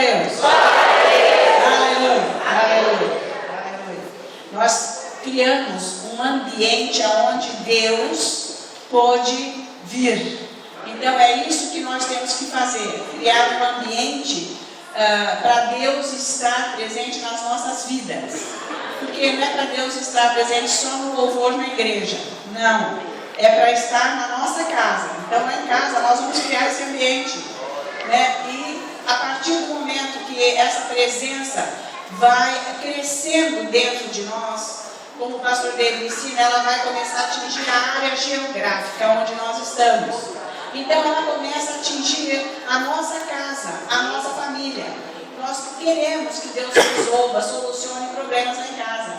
Deus. Aleluia. Aleluia. Aleluia. Nós criamos um ambiente onde Deus pode vir. Então é isso que nós temos que fazer, criar um ambiente para Deus estar presente nas nossas vidas. Porque não é para Deus estar presente só no louvor na igreja, não, é para estar na nossa casa. Então lá em casa nós vamos criar esse ambiente, né? E a partir do momento que essa presença vai crescendo dentro de nós, como o pastor David ensina, ela vai começar a atingir a área geográfica onde nós estamos. Então ela começa a atingir a nossa casa, a nossa família. Nós queremos que Deus resolva, solucione problemas lá em casa.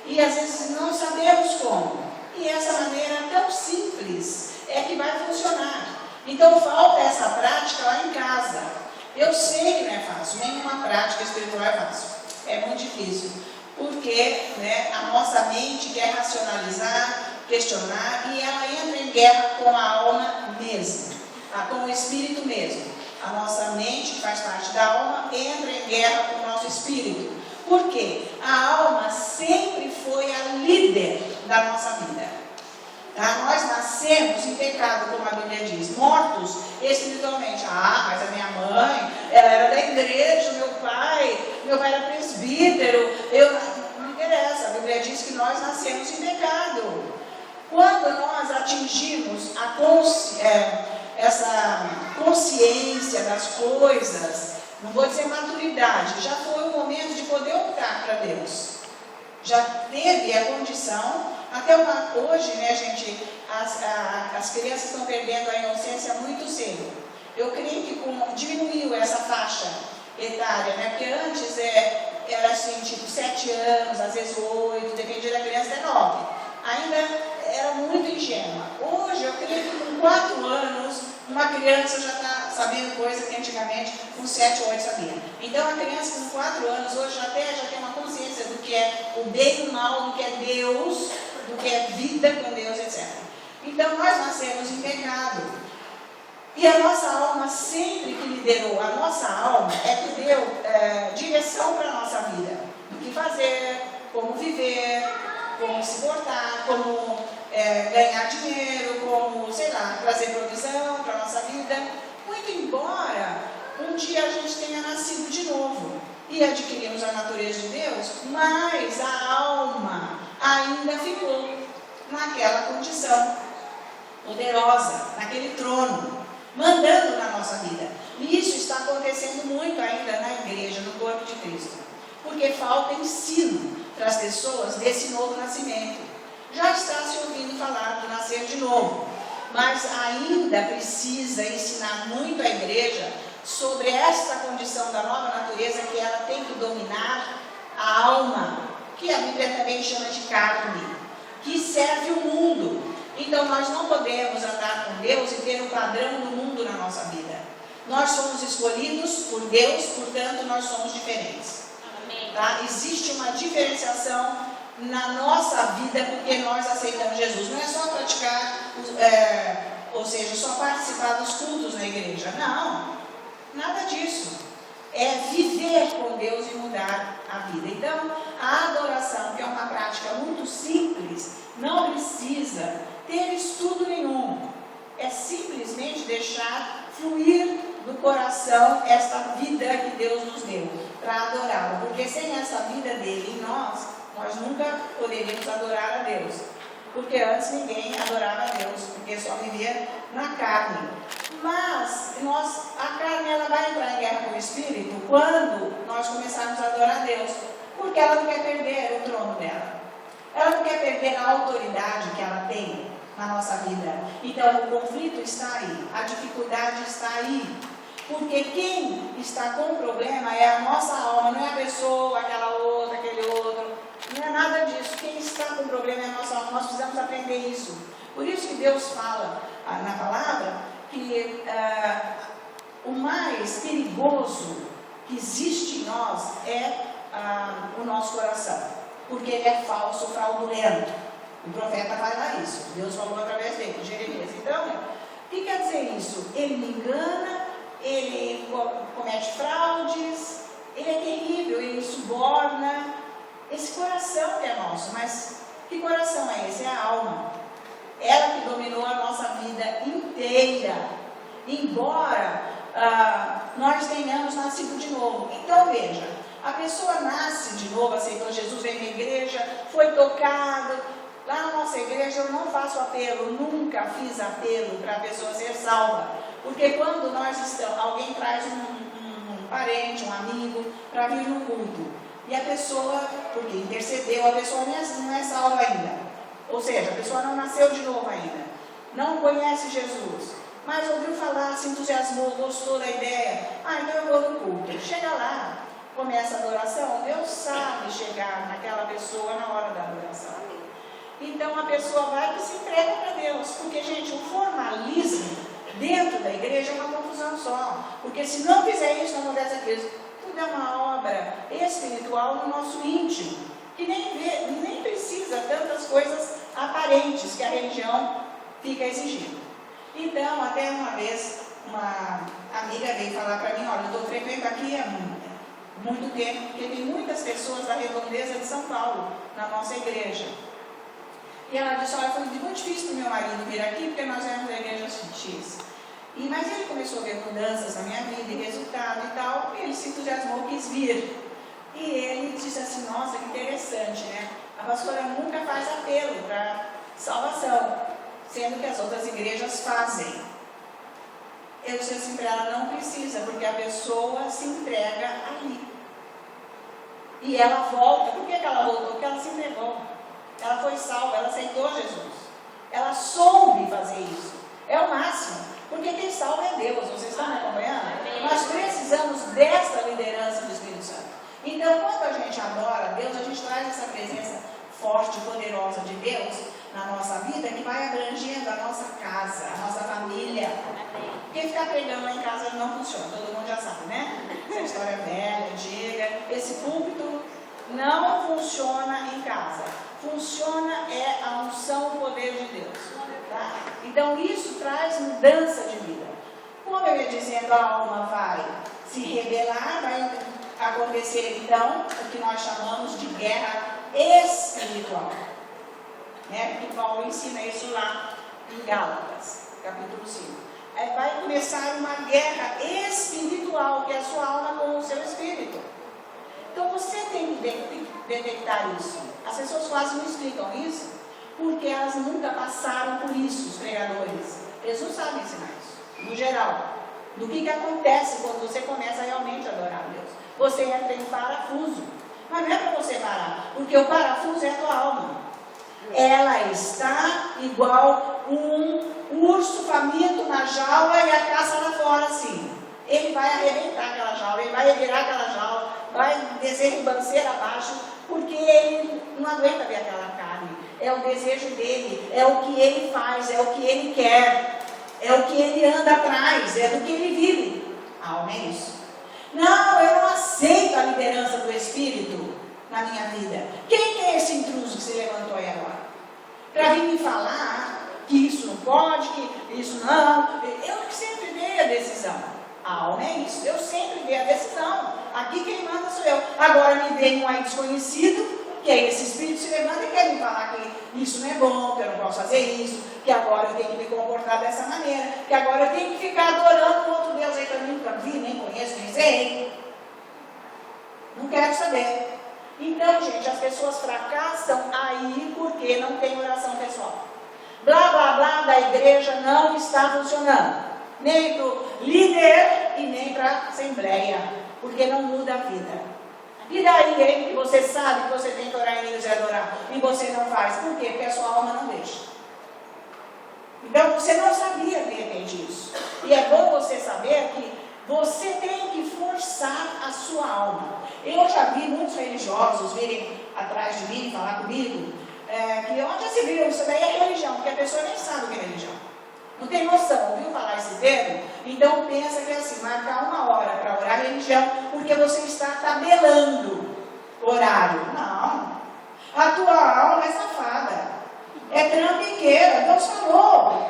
E às vezes não sabemos como. E essa maneira tão simples é que vai funcionar. Então falta essa prática lá em casa. Eu sei que não é fácil, nenhuma prática espiritual é fácil. É muito difícil. Porque, né, a nossa mente quer racionalizar, questionar, e ela entra em guerra com a alma mesmo, com o espírito mesmo. A nossa mente, que faz parte da alma, entra em guerra com o nosso espírito. Por quê? A alma sempre foi a líder da nossa vida. Nós nascemos em pecado, como a Bíblia diz, mortos espiritualmente. Mas a minha mãe, ela era da igreja, meu pai era presbítero. Não interessa, a Bíblia diz que nós nascemos em pecado. Quando nós atingimos essa consciência das coisas, não vou dizer maturidade, já foi o momento de poder optar para Deus. Já teve a condição, até hoje, né, gente, as crianças estão perdendo a inocência muito cedo. Eu creio que diminuiu essa faixa etária, né, porque antes era assim, tipo 7 anos, às vezes 8, dependia da criança, até 9. Ainda era muito ingênua. Hoje, eu creio que com 4 anos, uma criança já está sabendo coisa que antigamente com 7 ou 8 sabia. Então, a criança com 4 anos, hoje já tem uma consciência do que é o bem e o mal, do que é Deus, do que é vida com Deus, etc. Então, nós nascemos em pecado. E a nossa alma sempre que liderou, a nossa alma é que deu direção para a nossa vida. Do que fazer, como viver, como se portar, como ganhar dinheiro, como, sei lá, trazer provisão para a nossa vida. Muito embora um dia a gente tenha nascido de novo e adquirimos a natureza de Deus, mas a alma ainda ficou naquela condição poderosa, naquele trono, mandando na nossa vida. E isso está acontecendo muito ainda na igreja, no corpo de Cristo, porque falta ensino para as pessoas desse novo nascimento. Já está se ouvindo falar do nascer de novo, mas ainda precisa ensinar muito a igreja sobre esta condição da nova natureza, que ela tem que dominar a alma, que a Bíblia também chama de carne, que serve o mundo. Então nós não podemos andar com Deus e ter o padrão do mundo na nossa vida. Nós somos escolhidos por Deus, portanto nós somos diferentes. Tá? Existe uma diferenciação na nossa vida porque nós aceitamos Jesus. Não é só praticar, ou seja, só participar dos cultos na igreja. Não, nada disso. É viver com Deus e mudar a vida. Então, a adoração, que é uma prática muito simples, não precisa ter estudo nenhum. É simplesmente deixar fluir do coração esta vida que Deus nos deu para adorá-lo. Porque sem essa vida dele em nós nunca poderíamos adorar a Deus. Porque antes ninguém adorava a Deus, porque só vivia na carne. Mas a carne ela vai entrar em guerra com o Espírito quando nós começarmos a adorar a Deus. Porque ela não quer perder o trono dela. Ela não quer perder a autoridade que ela tem na nossa vida. Então o conflito está aí, a dificuldade está aí. Porque quem está com o problema é a nossa alma, não é a pessoa, aquela outra, aquele outro. Não é nada disso. Quem está com o problema é a nossa alma. Nós precisamos aprender isso. Por isso que Deus fala na palavra que o mais perigoso que existe em nós é o nosso coração. Porque ele é falso, fraudulento. O profeta fala isso. Deus falou através dele, Jeremias. Então, o que quer dizer isso? Ele me engana, ele comete fraudes, suborna esse coração que é nosso. Mas que coração é esse? É a alma. Ela que dominou a nossa vida inteira, embora nós tenhamos nascido de novo. Então veja, a pessoa nasce de novo, aceitou Jesus, vem na igreja, foi tocado. Lá na nossa igreja eu não faço apelo, nunca fiz apelo para a pessoa ser salva. Porque quando nós estamos, alguém traz um parente, um amigo, para vir no culto. E a pessoa, porque intercedeu, a pessoa não é salva ainda. Ou seja, a pessoa não nasceu de novo ainda. Não conhece Jesus. Mas ouviu falar, se entusiasmou, gostou da ideia. Então eu vou no culto. Chega lá, começa a adoração. Deus sabe chegar naquela pessoa na hora da adoração. Então a pessoa vai e se entrega para Deus. Porque, gente, o formalismo dentro da igreja é uma confusão só. Porque se não fizer isso, não acontece aquilo. Tudo é uma obra espiritual no nosso íntimo. Que nem precisa tantas coisas aparentes que a religião fica exigindo. Então, até uma vez, uma amiga veio falar para mim, olha, eu estou frequentando aqui há muito tempo, porque tem muitas pessoas da redondeza de São Paulo, na nossa igreja. E ela disse, olha, foi muito difícil para o meu marido vir aqui, porque nós éramos da igreja X. Mas ele começou a ver mudanças na minha vida, e resultado e tal, e ele se entusiasmou, quis vir. E ele disse assim, nossa, que interessante, né? A pastora nunca faz apelo para salvação, sendo que as outras igrejas fazem. Eu disse assim para ela, não precisa, porque a pessoa se entrega ali. E ela volta. Por que ela voltou? Porque ela se entregou. Ela foi salva, ela aceitou Jesus. Ela soube fazer isso. É o máximo. Porque quem salva é Deus. Vocês estão me acompanhando? Nós precisamos desta liderança do Espírito Santo. Então, quando a gente adora a Deus, a gente traz essa presença forte e poderosa de Deus na nossa vida, que vai abrangendo a nossa casa, a nossa família. Porque ficar pregando lá em casa não funciona, todo mundo já sabe, né? Essa história velha, antiga. Esse púlpito não funciona em casa. Funciona é a unção, o poder de Deus. Tá? Então, isso traz mudança de vida. Como eu ia dizendo, a alma vai se rebelar, vai acontecer então o que nós chamamos de guerra espiritual, né? Porque Paulo ensina isso lá em Gálatas, capítulo 5. Vai começar uma guerra espiritual, que é a sua alma com o seu espírito. Então você tem que detectar isso. As pessoas quase não explicam isso, porque elas nunca passaram por isso, os pregadores. Eles não sabem ensinar isso, no geral. Do que acontece quando você começa realmente a adorar a Deus. Você entra em parafuso. Mas não é para você parar, porque o parafuso é a tua alma. Ela está igual um urso faminto na jaula e a caça lá fora assim. Ele vai arrebentar aquela jaula, ele vai revirar aquela jaula, vai descer ribanceira abaixo, porque ele não aguenta ver aquela carne. É o desejo dele, é o que ele faz, é o que ele quer, é o que ele anda atrás, é do que ele vive. A alma é isso. Não, eu não aceito a liderança do Espírito na minha vida. Quem é esse intruso que se levantou aí agora? Para vir me falar que isso não pode, que isso não. Eu que sempre dei a decisão. A alma é isso, eu sempre dei a decisão. Aqui quem manda sou eu. Agora me vem um aí desconhecido, que aí esse Espírito se levanta e quer me falar que isso não é bom, que eu não posso fazer isso, que agora eu tenho que me comportar dessa maneira, que agora eu tenho que ficar adorando um outro Deus aí que eu nunca vi, nem conheço, nem sei. Não quero saber. Então, gente, as pessoas fracassam aí porque não tem oração pessoal. Blá, blá, blá da igreja não está funcionando. Nem para o líder e nem para a assembleia, porque não muda a vida. E daí, hein, que você sabe que você tem que orar em línguas e adorar, e você não faz. Por quê? Porque a sua alma não deixa. Então, você não sabia, de repente, isso. E é bom você saber que você tem que forçar a sua alma. Eu já vi muitos religiosos virem atrás de mim, falar comigo, que onde já se viu, isso daí é religião, porque a pessoa nem sabe o que é religião. Não tem noção, ouviu falar esse termo? Então pensa que é assim, marcar uma hora para orar religião, porque você está tabelando horário. Não. A tua alma é safada. É trambiqueira. Deus falou.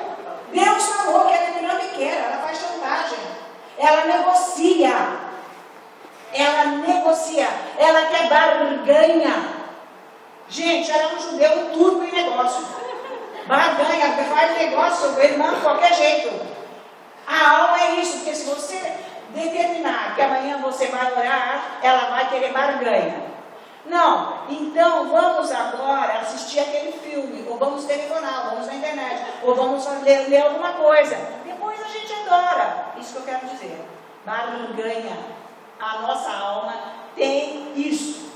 Deus falou que ela é trambiqueira. Ela faz chantagem. Ela negocia. Ela negocia. negocia, ela quer barganha. Gente, era um judeu turco em negócio. Barganha, faz negócio, irmão, de qualquer jeito. A alma é isso, porque se você determinar que amanhã você vai orar, ela vai querer barganha. Não, então vamos agora assistir aquele filme, ou vamos telefonar, ou vamos na internet, ou vamos ler alguma coisa. Depois a gente adora. Isso que eu quero dizer. Barganha. A nossa alma tem isso.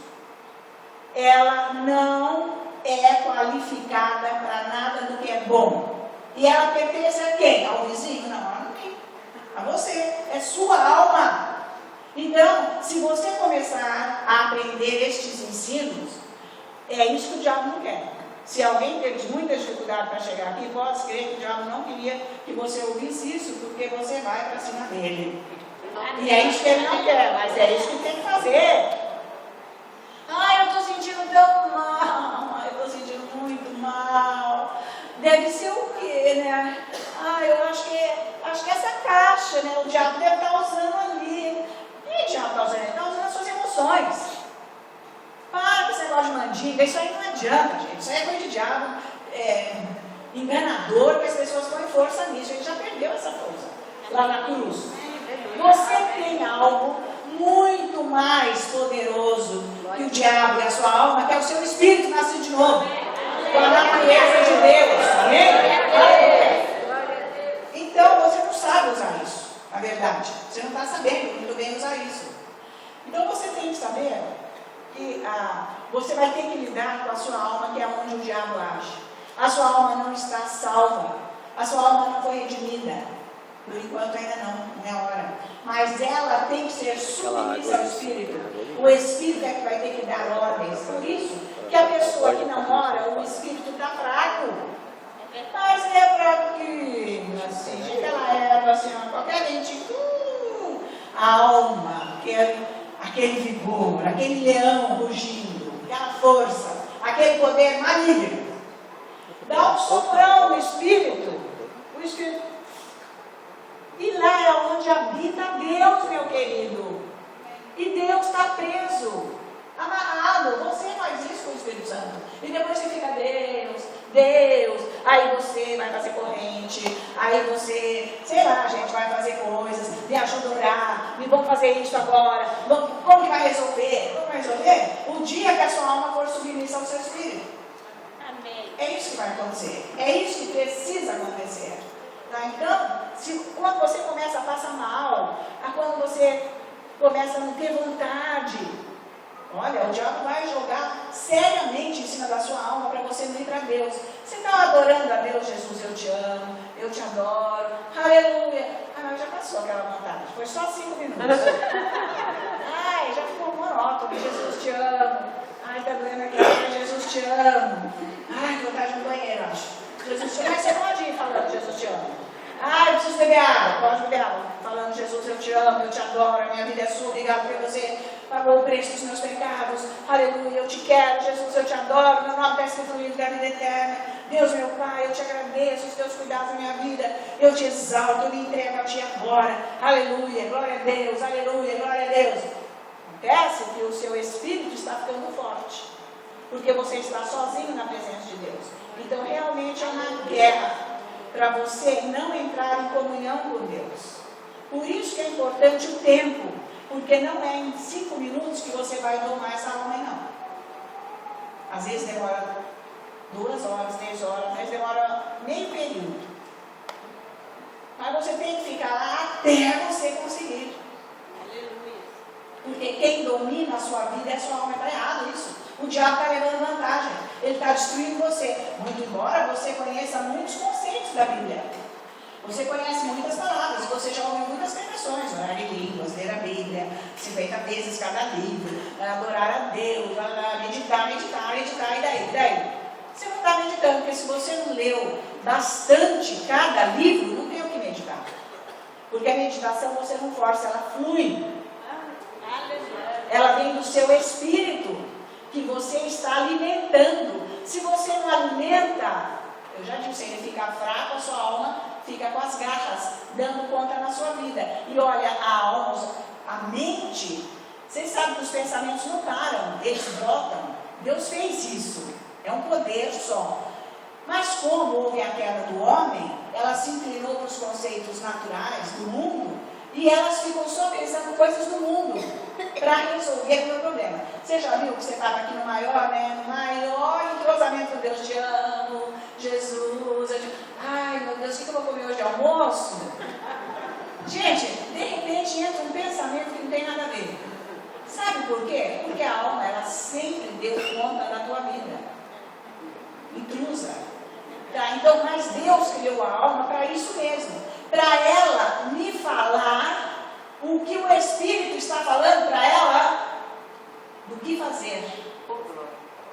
Ela não é qualificada para nada do que é bom. E ela pertence a quem? Ao vizinho? Não, ela não tem. A você. É sua alma. Então, se você começar a aprender estes ensinos, é isso que o diabo não quer. Se alguém teve muita dificuldade para chegar aqui, pode crer que o diabo não queria que você ouvisse isso, porque você vai para cima dele. E é isso que ele não quer, mas é isso que tem que fazer. Ai, eu estou sentindo tão mal. Ai, eu estou sentindo muito mal. Deve ser o quê, né? Ai, eu acho que essa caixa, né? O diabo deve estar usando ali. E o diabo está usando? Ele está usando as suas emoções. Para com esse negócio de mandinga. Isso aí não adianta, gente. Isso aí é coisa de diabo. Enganador, que as pessoas põem força nisso. Ele já perdeu essa força lá na cruz. Você tem algo muito mais poderoso que o diabo e a sua alma, que é o seu espírito nascido de novo, com a natureza de Deus. Amém? Então você não sabe usar isso, na verdade. Você não está sabendo muito bem usar isso. Então você tem que saber que você vai ter que lidar com a sua alma, que é onde o diabo age. A sua alma não está salva. A sua alma não foi redimida. Por enquanto ainda não é hora. Mas ela tem que ser submissa ao Espírito. O Espírito é que vai ter que dar ordens. Por isso que a pessoa que não ora, o Espírito está fraco. Mas é fraquinho, assim, aquela erva, assim, qualquer gente. A alma, aquele vigor, aquele leão rugindo, aquela força, aquele poder maligno. Dá um soprão no Espírito. O Espírito. E lá é onde habita Deus, meu querido. E Deus está preso, amarrado. Você faz isso com o Espírito Santo. E depois você fica, Deus. Aí você vai fazer corrente. Aí você, sei lá, gente, vai fazer coisas. Me ajuda a orar. Me vamos fazer isso agora. Como que vai resolver? Como vai resolver? O dia que a sua alma for submissa ao seu Espírito. Amém. É isso que vai acontecer. É isso que precisa acontecer. Então, quando você começa a passar mal, quando você começa a não ter vontade, olha, o diabo vai jogar seriamente em cima da sua alma para você não ir para Deus. Você está adorando a Deus, Jesus, eu te amo, eu te adoro, aleluia. Já passou aquela vontade, foi só 5 minutos. Já ficou monótono, Jesus te amo. Tá doendo aqui, Jesus te amo. Vontade de ir no banheiro, acho. Jesus te ama. Mas você pode ir falando, Jesus te ama. Eu preciso beber água. Pode beber água. Falando, Jesus, eu te amo, eu te adoro, a minha vida é sua. Obrigado porque você pagou o preço dos meus pecados. Aleluia, eu te quero, Jesus, eu te adoro. Meu nome está escrito no livro da vida eterna. Deus, meu Pai, eu te agradeço os teus cuidados na minha vida. Eu te exalto, eu me entrego a ti agora. Aleluia, glória a Deus, aleluia, glória a Deus. Acontece que o seu espírito está ficando forte, porque você está sozinho na presença de Deus. Então realmente é uma guerra para você não entrar em comunhão com Deus. Por isso que é importante o tempo, porque não é em 5 minutos que você vai domar essa alma, não. Às vezes demora 2 horas, 3 horas, às vezes demora meio período. Mas você tem que ficar lá até você conseguir. Porque quem domina a sua vida é a sua alma. Está errado isso. O diabo está levando vantagem. Ele está destruindo você. Muito embora você conheça muitos conceitos da Bíblia. Você conhece muitas palavras. Você já ouviu muitas pregações. Orar em línguas, ler a Bíblia 50 vezes cada livro. Adorar a Deus. Meditar. E daí? Você não está meditando. Porque se você não leu bastante cada livro, não tem o que meditar. Porque a meditação você não força, ela flui. Ela vem do seu espírito, que você está alimentando. Se você não alimenta, eu já disse, ele fica fraco, a sua alma fica com as garras, dando conta na sua vida. E olha, a alma, a mente, Vocês sabem que os pensamentos não param, eles voltam. Deus fez isso, é um poder só. Mas como houve a queda do homem, ela se inclinou para os conceitos naturais do mundo e elas ficam só pensando coisas do mundo para resolver o meu problema. Você já viu que você estava aqui no maior, né? No maior entrosamento, Deus te amo, Jesus, ai meu Deus, o que eu vou comer hoje de almoço? Gente, de repente entra um pensamento que não tem nada a ver. Sabe por quê? Porque a alma, ela sempre deu conta da tua vida. Intrusa. Tá? Então, mas Deus criou a alma para isso mesmo. Para ela me falar o que o Espírito está falando para ela do que fazer.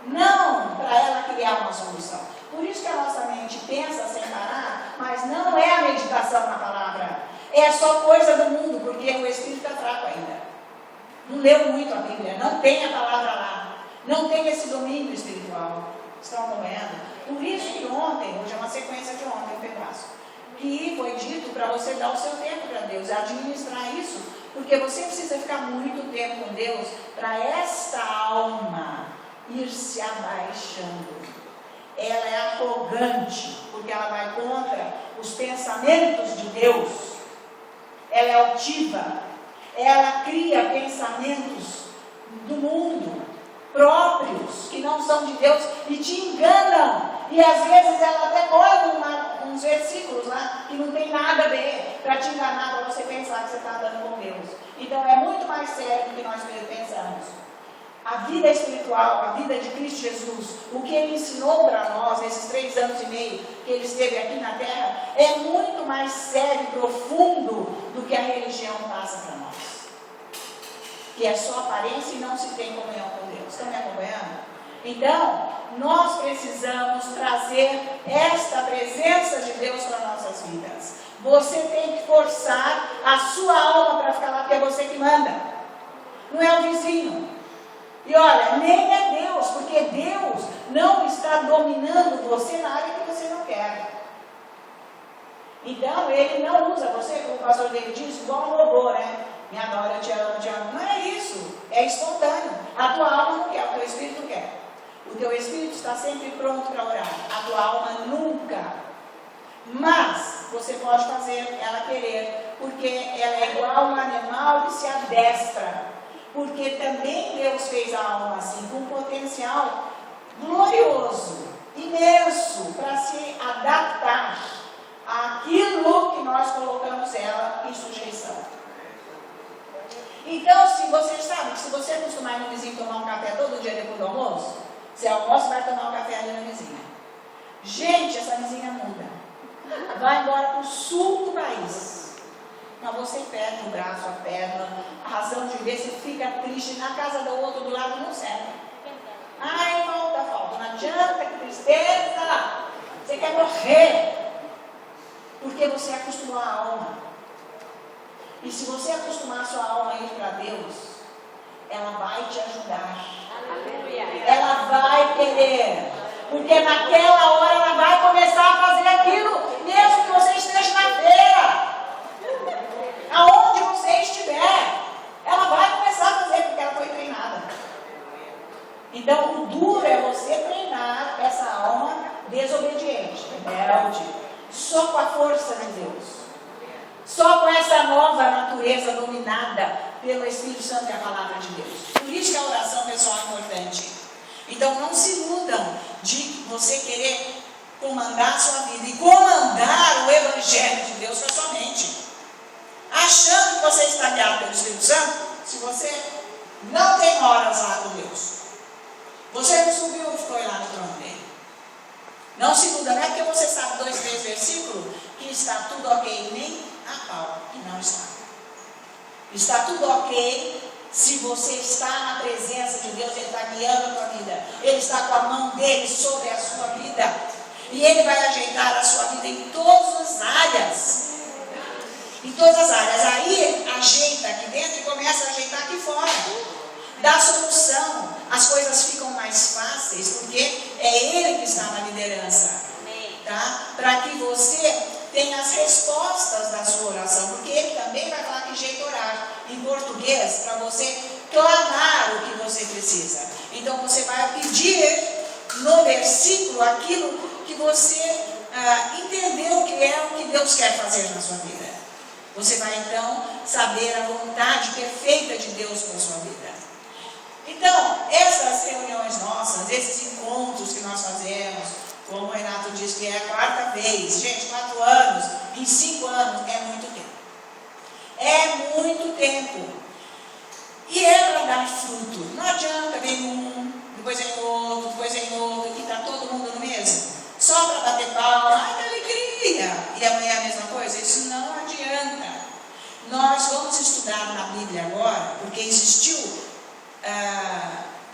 Não para ela criar uma solução. Por isso que a nossa mente pensa sem parar, mas não é a meditação na palavra. É só coisa do mundo, porque o Espírito está fraco ainda. Não leu muito a Bíblia, não tem a palavra lá, não tem esse domínio espiritual. Estão acompanhando? Por isso que ontem, hoje é uma sequência de ontem, um pedaço, que foi dito para você dar o seu tempo para Deus, administrar isso, porque você precisa ficar muito tempo com Deus para esta alma ir se abaixando. Ela é arrogante, porque ela vai contra os pensamentos de Deus. Ela é altiva, ela cria pensamentos do mundo, próprios, que não são de Deus, e te enganam. E às vezes ela até põe uns versículos lá, que não tem nada a ver, para te enganar, para você pensar que você está andando com Deus. Então é muito mais sério do que nós pensamos. A vida espiritual, a vida de Cristo Jesus, o que Ele ensinou para nós nesses 3 anos e meio que Ele esteve aqui na Terra, é muito mais sério e profundo do que a religião passa para nós. Que é só aparência e não se tem comunhão com Deus. Estão me acompanhando? Então, nós precisamos trazer esta presença de Deus para nossas vidas. Você tem que forçar a sua alma para ficar lá, porque é você que manda. Não é o vizinho. E olha, nem é Deus, porque Deus não está dominando você na área que você não quer. Então, Ele não usa você, como o pastor dele diz, igual um robô, né? Me adora, eu te amo, eu te amo. Não é isso, é espontâneo. A tua alma não quer, o teu espírito quer. O teu espírito está sempre pronto para orar, a tua alma nunca. Mas você pode fazer ela querer, porque ela é igual a um animal que se adestra. Porque também Deus fez a alma assim, com um potencial glorioso, imenso, para se adaptar àquilo que nós colocamos ela em sujeição. Então, se você sabe que se você acostumar no vizinho tomar um café todo dia depois do almoço, você almoça e vai tomar um café ali na vizinha. Gente, essa vizinha muda. Vai embora para o sul do país. Mas você perde o braço, a perna, a razão de ver, você fica triste. Na casa do outro, do lado, não serve. Ai, falta. Não adianta, que tristeza. Você quer morrer. Porque você acostumou a alma. E se você acostumar a sua alma a ir para Deus, ela vai te ajudar. Aleluia. Ela vai querer. Porque naquela hora ela vai começar a fazer aquilo, mesmo que você esteja na feira. Aonde você estiver, ela vai começar a fazer, porque ela foi treinada. Então, o duro é você treinar essa alma desobediente, rebelde, só com a força de Deus. Só com essa nova natureza dominada pelo Espírito Santo e a palavra de Deus. Por isso que a oração pessoal é importante. Então não se iludam de você querer comandar a sua vida e comandar o Evangelho de Deus com a sua mente. Achando que você está guiado pelo Espírito Santo, se você não tem horas lá com Deus. Você não subiu e foi lá no trono dele. Não se iluda, não é porque você sabe 2, 3 versículos que está tudo ok, nem a pau, que não está. Está tudo ok se você está na presença de Deus, Ele está guiando a tua vida. Ele está com a mão dele sobre a sua vida. E Ele vai ajeitar a sua vida em todas as áreas. Em todas as áreas. Aí ajeita aqui dentro e começa a ajeitar aqui fora. Dá solução. As coisas ficam mais fáceis, porque é Ele que está na liderança. Tá? Para que você tenha as respostas da sua oração. Porque Ele também vai falar que jeito orar. Em português, para você no versículo aquilo que você entendeu que é o que Deus quer fazer na sua vida. Você vai então saber a vontade perfeita de Deus para a sua vida. Então, essas reuniões nossas, esses encontros que nós fazemos, como o Renato disse que é a quarta vez, gente, 4 anos, em 5 anos, é muito tempo. É muito tempo. E é para dar fruto. Não adianta vir um, depois vem outro, e está todo mundo no mesmo. Só para bater palma, ai que alegria! E amanhã a mesma coisa? Isso não adianta. Nós vamos estudar na Bíblia agora, porque existiu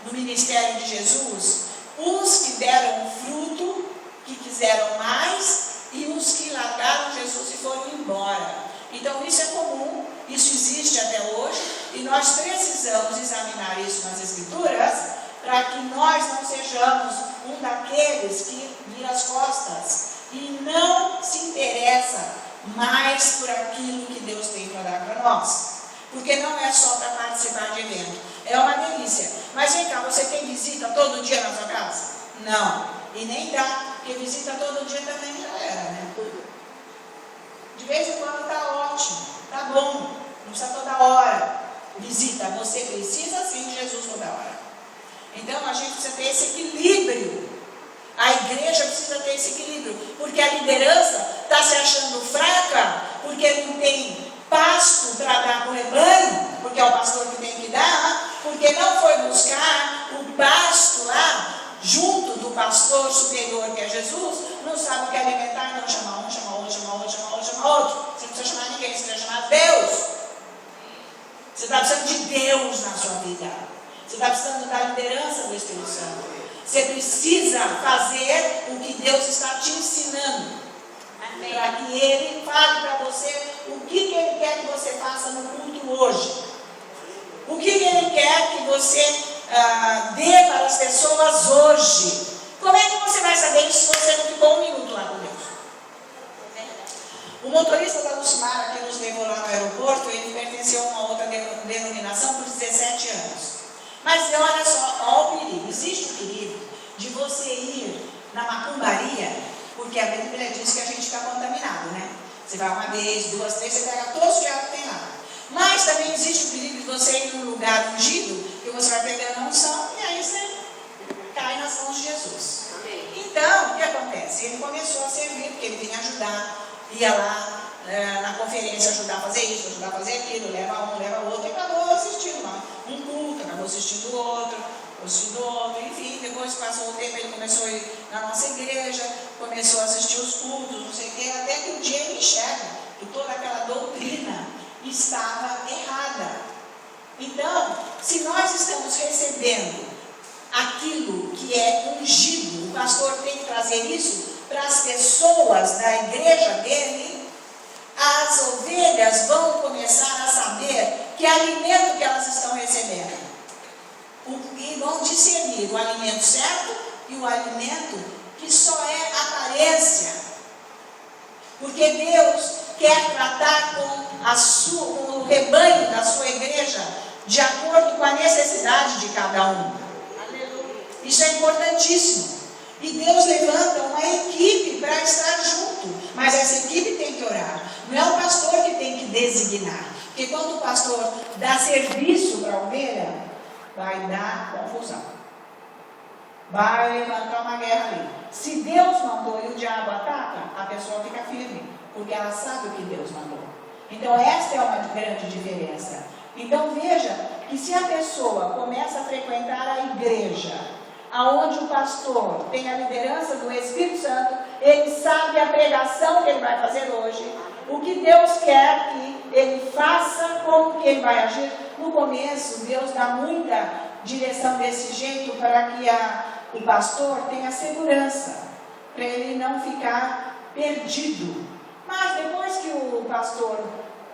no ministério de Jesus os que deram fruto, que quiseram mais, e os que largaram Jesus e foram embora. Então isso é comum, isso existe até hoje, e nós precisamos examinar isso nas Escrituras, para que nós não sejamos um daqueles que vira as costas e não se interessa mais por aquilo que Deus tem para dar para nós. Porque não é só para participar de evento, é uma delícia. Mas vem cá, você tem visita todo dia na sua casa? Não, e nem dá, porque visita todo dia também já era, né? De vez em quando está ótimo, está bom, não precisa toda hora. Visita, você precisa sim de Jesus toda hora. Então a gente precisa ter esse equilíbrio. A igreja precisa ter esse equilíbrio, porque a liderança está se achando fraca, porque não tem pasto para dar para o rebanho, porque é o pastor que tem que dar, porque não foi buscar o pasto lá, junto do pastor superior que é Jesus, não sabe o que alimentar, então chama um, chama outro, chama outro, chama outro, chama outro. Você não precisa chamar ninguém, você precisa chamar Deus. Você está precisando de Deus na sua vida. Você está precisando da liderança do Espírito Santo. Você precisa fazer o que Deus está te ensinando. Para que Ele fale para você o que Ele quer que você faça no culto hoje. O que Ele quer que você dê para as pessoas hoje. Como é que você vai saber isso se você não ficou 1 minuto lá com Deus? O motorista da Lucimara que nos levou lá no aeroporto, ele pertenceu a uma outra denominação por 17 anos. Mas olha só, olha o perigo. Existe o perigo de você ir na macumbaria, porque a Bíblia diz que a gente fica contaminado, né? Você vai uma vez, 2, 3, você pega todos os diabos que tem lá. Mas também existe o perigo de você ir num lugar ungido, que você vai pegando a unção, e aí você cai nas mãos de Jesus. Então, o que acontece? Ele começou a servir, porque ele vinha ajudar, ia lá na conferência ajudar a fazer isso, ajudar a fazer aquilo, leva um, leva outro, e acabou assistindo lá um culto, acabou assistindo outro, enfim, depois passou o tempo, ele começou a ir na nossa igreja, começou a assistir os cultos, não sei o quê, até que um dia ele enxerga que toda aquela doutrina estava errada. Então, se nós estamos recebendo aquilo que é ungido, o pastor tem que trazer isso para as pessoas da igreja dele, as ovelhas vão começar a saber que alimento que elas estão recebendo. E vão discernir o alimento certo e o alimento que só é aparência. Porque Deus quer tratar com o rebanho da sua igreja de acordo com a necessidade de cada um. Isso é importantíssimo. E Deus levanta uma equipe para estar junto. Mas essa equipe tem que orar. Não é o pastor que tem que designar. Porque quando o pastor dá serviço para a ovelha, vai dar confusão. Vai levantar uma guerra ali. Se Deus mandou e o diabo ataca, a pessoa fica firme. Porque ela sabe o que Deus mandou. Então esta é uma grande diferença. Então veja que se a pessoa começa a frequentar a igreja, aonde o pastor tem a liderança do Espírito Santo, ele sabe a pregação que ele vai fazer hoje, o que Deus quer que ele faça, como que ele vai agir. No começo, Deus dá muita direção desse jeito para que o pastor tenha segurança, para ele não ficar perdido. Mas depois que o pastor,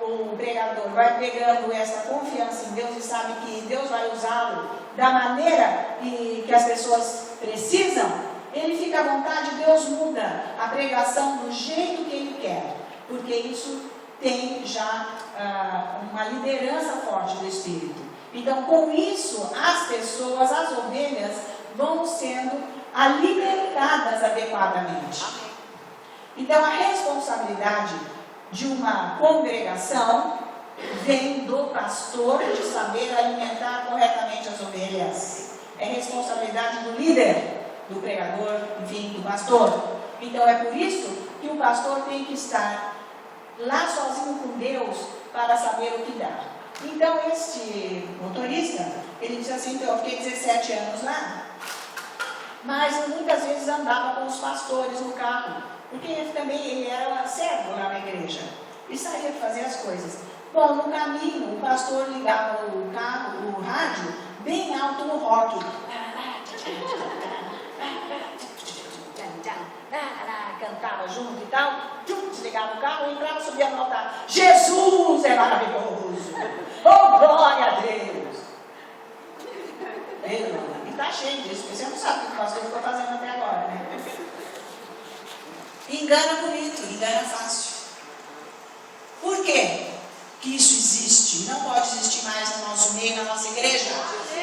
o pregador, vai pegando essa confiança em Deus e sabe que Deus vai usá-lo da maneira que as pessoas precisam, ele fica à vontade, Deus muda a pregação do jeito que ele quer, porque isso tem já uma liderança forte do Espírito. Então, com isso, as pessoas, as ovelhas, vão sendo alimentadas adequadamente. Então, a responsabilidade de uma congregação vem do pastor de saber alimentar corretamente as ovelhas. É responsabilidade do líder, do pregador, enfim, do pastor. Então, é por isso que o pastor tem que estar lá sozinho com Deus para saber o que dá. Então, este motorista, ele diz assim: então, eu fiquei 17 anos lá, mas muitas vezes andava com os pastores no carro, porque ele era servo lá na igreja e saía para fazer as coisas. Bom, no caminho, o pastor ligava o carro, o rádio, bem alto no rótulo. Cantava junto e tal, desligava o carro, entrava, subia no altar. Jesus é maravilhoso! Oh, glória a Deus! E está cheio disso, porque você não sabe o que o pastor ficou fazendo até agora, né? Engana bonito, engana fácil. Por quê que isso existe? Não pode existir mais no nosso meio, na nossa igreja.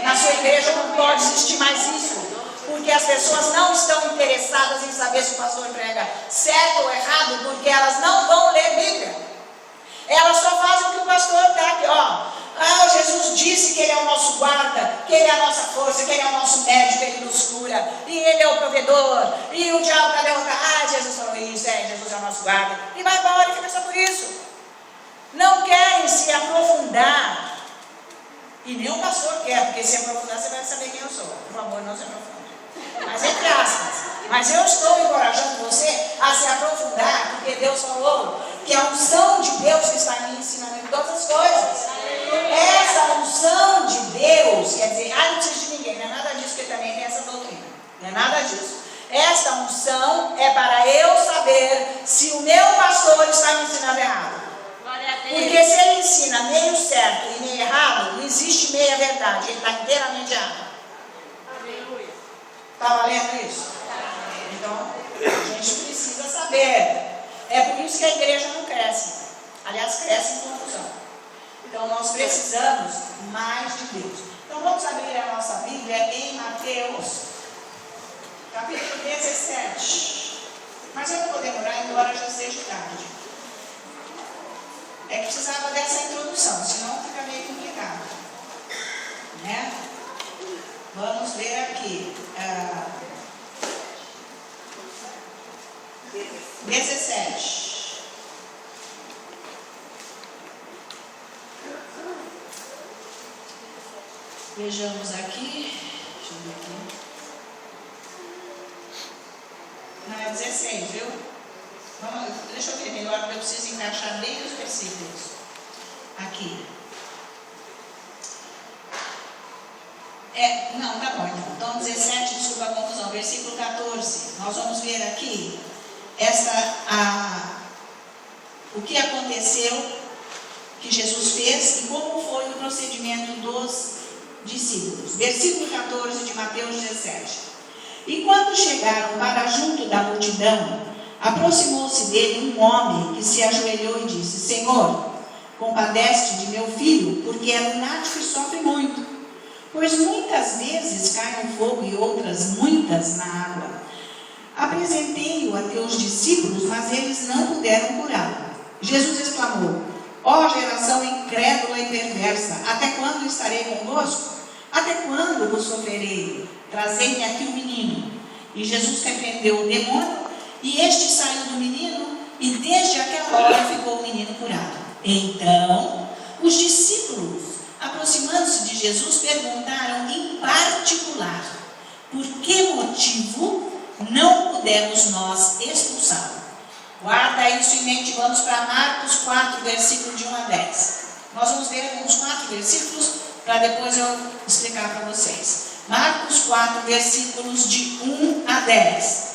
Na sua igreja não pode existir mais isso. Porque as pessoas não estão interessadas em saber se o pastor prega certo ou errado, porque elas não vão ler Bíblia. Elas só fazem o que o pastor está aqui, ó. Jesus disse que Ele é o nosso guarda, que Ele é a nossa força, que Ele é o nosso médico, Ele nos cura, e Ele é o provedor, e o diabo está derrotado. Jesus falou isso, Jesus é o nosso guarda. E vai embora e fica só por isso. Não querem se aprofundar. E nem o pastor quer, porque se aprofundar você vai saber quem eu sou. Por favor, não se aprofunde. Mas entre aspas. Mas eu estou encorajando você a se aprofundar, porque Deus falou que a unção de Deus está me ensinando em todas as coisas. Essa unção de Deus, quer dizer, não precisa de ninguém, não é nada disso, que também tem essa doutrina. Não é nada disso. Essa unção é para eu saber se o meu pastor está me ensinando errado. Porque se ele ensina meio certo e meio errado, não existe meia verdade, ele está inteiramente errado. Está valendo isso? Então, a gente precisa saber. É por isso que a igreja não cresce. Aliás, cresce em confusão. Então, nós precisamos mais de Deus. Então, vamos abrir a nossa Bíblia em Mateus, capítulo 17. Mas eu não vou demorar, embora já seja tarde. É que precisava dessa introdução, senão fica meio complicado. Né? Vamos ver aqui. 17. Vejamos aqui. Deixa eu ver aqui. Não, é 16, viu? Deixa eu ver melhor, porque eu preciso encaixar bem os versículos. Aqui. Não, tá bom então. Então 17, desculpa a confusão, versículo 14. Nós vamos ver aqui o que aconteceu, que Jesus fez e como foi o procedimento dos discípulos. Versículo 14 de Mateus 17. E quando chegaram para junto da multidão, aproximou-se dele um homem que se ajoelhou e disse: Senhor, compadece-te de meu filho, porque é lunático e sofre muito, pois muitas vezes cai no fogo e outras muitas na água. Apresentei-o a teus discípulos, mas eles não puderam curá-lo. Jesus exclamou: ó geração incrédula e perversa, até quando estarei convosco? Até quando vos sofrerei? Trazei-me aqui o menino. E Jesus repreendeu o demônio, e este saiu do menino, e desde aquela hora ficou o menino curado. Então, os discípulos, aproximando-se de Jesus, perguntaram em particular: por que motivo não pudemos nós expulsá-lo? Guarda isso em mente. Vamos para Marcos 4, versículo de 1 a 10. Nós vamos ver alguns 4 versículos, para depois eu explicar para vocês. Marcos 4, versículos de 1 a 10.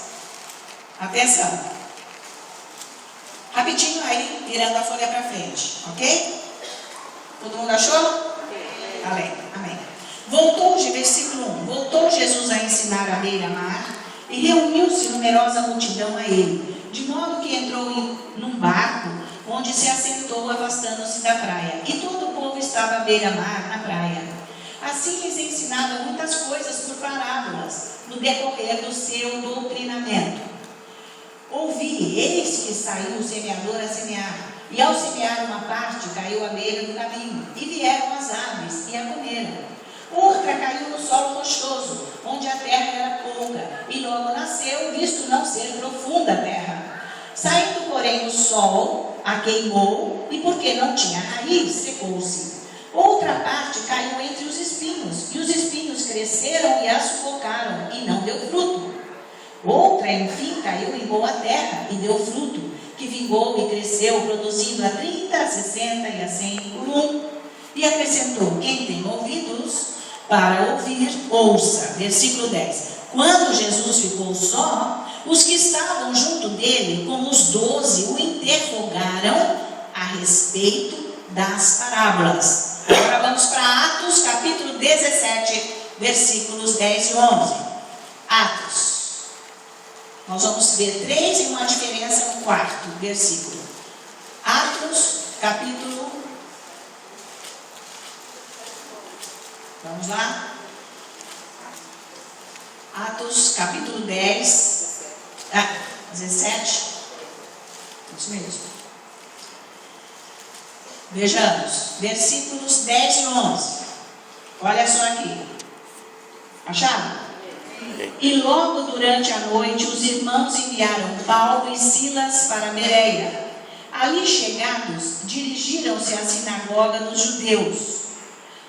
Atenção. Rapidinho aí, virando a folha para frente, ok? Todo mundo achou? Amém. Amém. Versículo 1. Voltou Jesus a ensinar à beira-mar, e reuniu-se numerosa multidão a ele, de modo que entrou num barco, onde se assentou, afastando-se da praia. E todo o povo estava à beira-mar, na praia. Assim lhes ensinava muitas coisas por parábolas, no decorrer do seu doutrinamento. Ouvi, eis que saiu o semeador a semear, e ao semear uma parte caiu à beira do caminho, e vieram as aves e a comeram. Outra caiu no solo rochoso, onde a terra era pouca, e logo nasceu, visto não ser profunda a terra. Saindo, porém, o sol a queimou, e porque não tinha raiz, secou-se. Outra parte caiu entre os espinhos, e os espinhos cresceram e a sufocaram, e não deu fruto. Outra, enfim, caiu em boa terra, e deu fruto, que vingou e cresceu, produzindo a 30, a 60 e a 100 por um. E acrescentou: quem tem ouvidos para ouvir, ouça. Versículo 10. Quando Jesus ficou só, os que estavam junto dele, com os 12, o interrogaram a respeito das parábolas. Agora vamos para Atos, capítulo 17, versículos 10 e 11. Atos. Nós vamos ver 3 e uma diferença no quarto versículo. Atos, capítulo... Vamos lá? Atos, capítulo 17. Isso mesmo. Vejamos, versículos 10 e 11. Olha só aqui. Acharam? E logo durante a noite os irmãos enviaram Paulo e Silas para Bereia. Ali chegados, dirigiram-se à sinagoga dos judeus.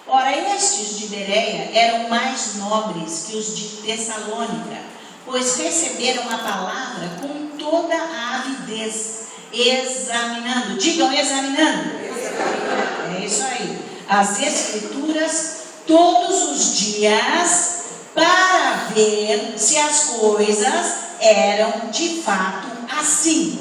Ora, estes de Bereia eram mais nobres que os de Tessalônica, pois receberam a palavra com toda a avidez, examinando. Digam, examinando. É isso aí. As Escrituras todos os dias, para ver se as coisas eram de fato assim.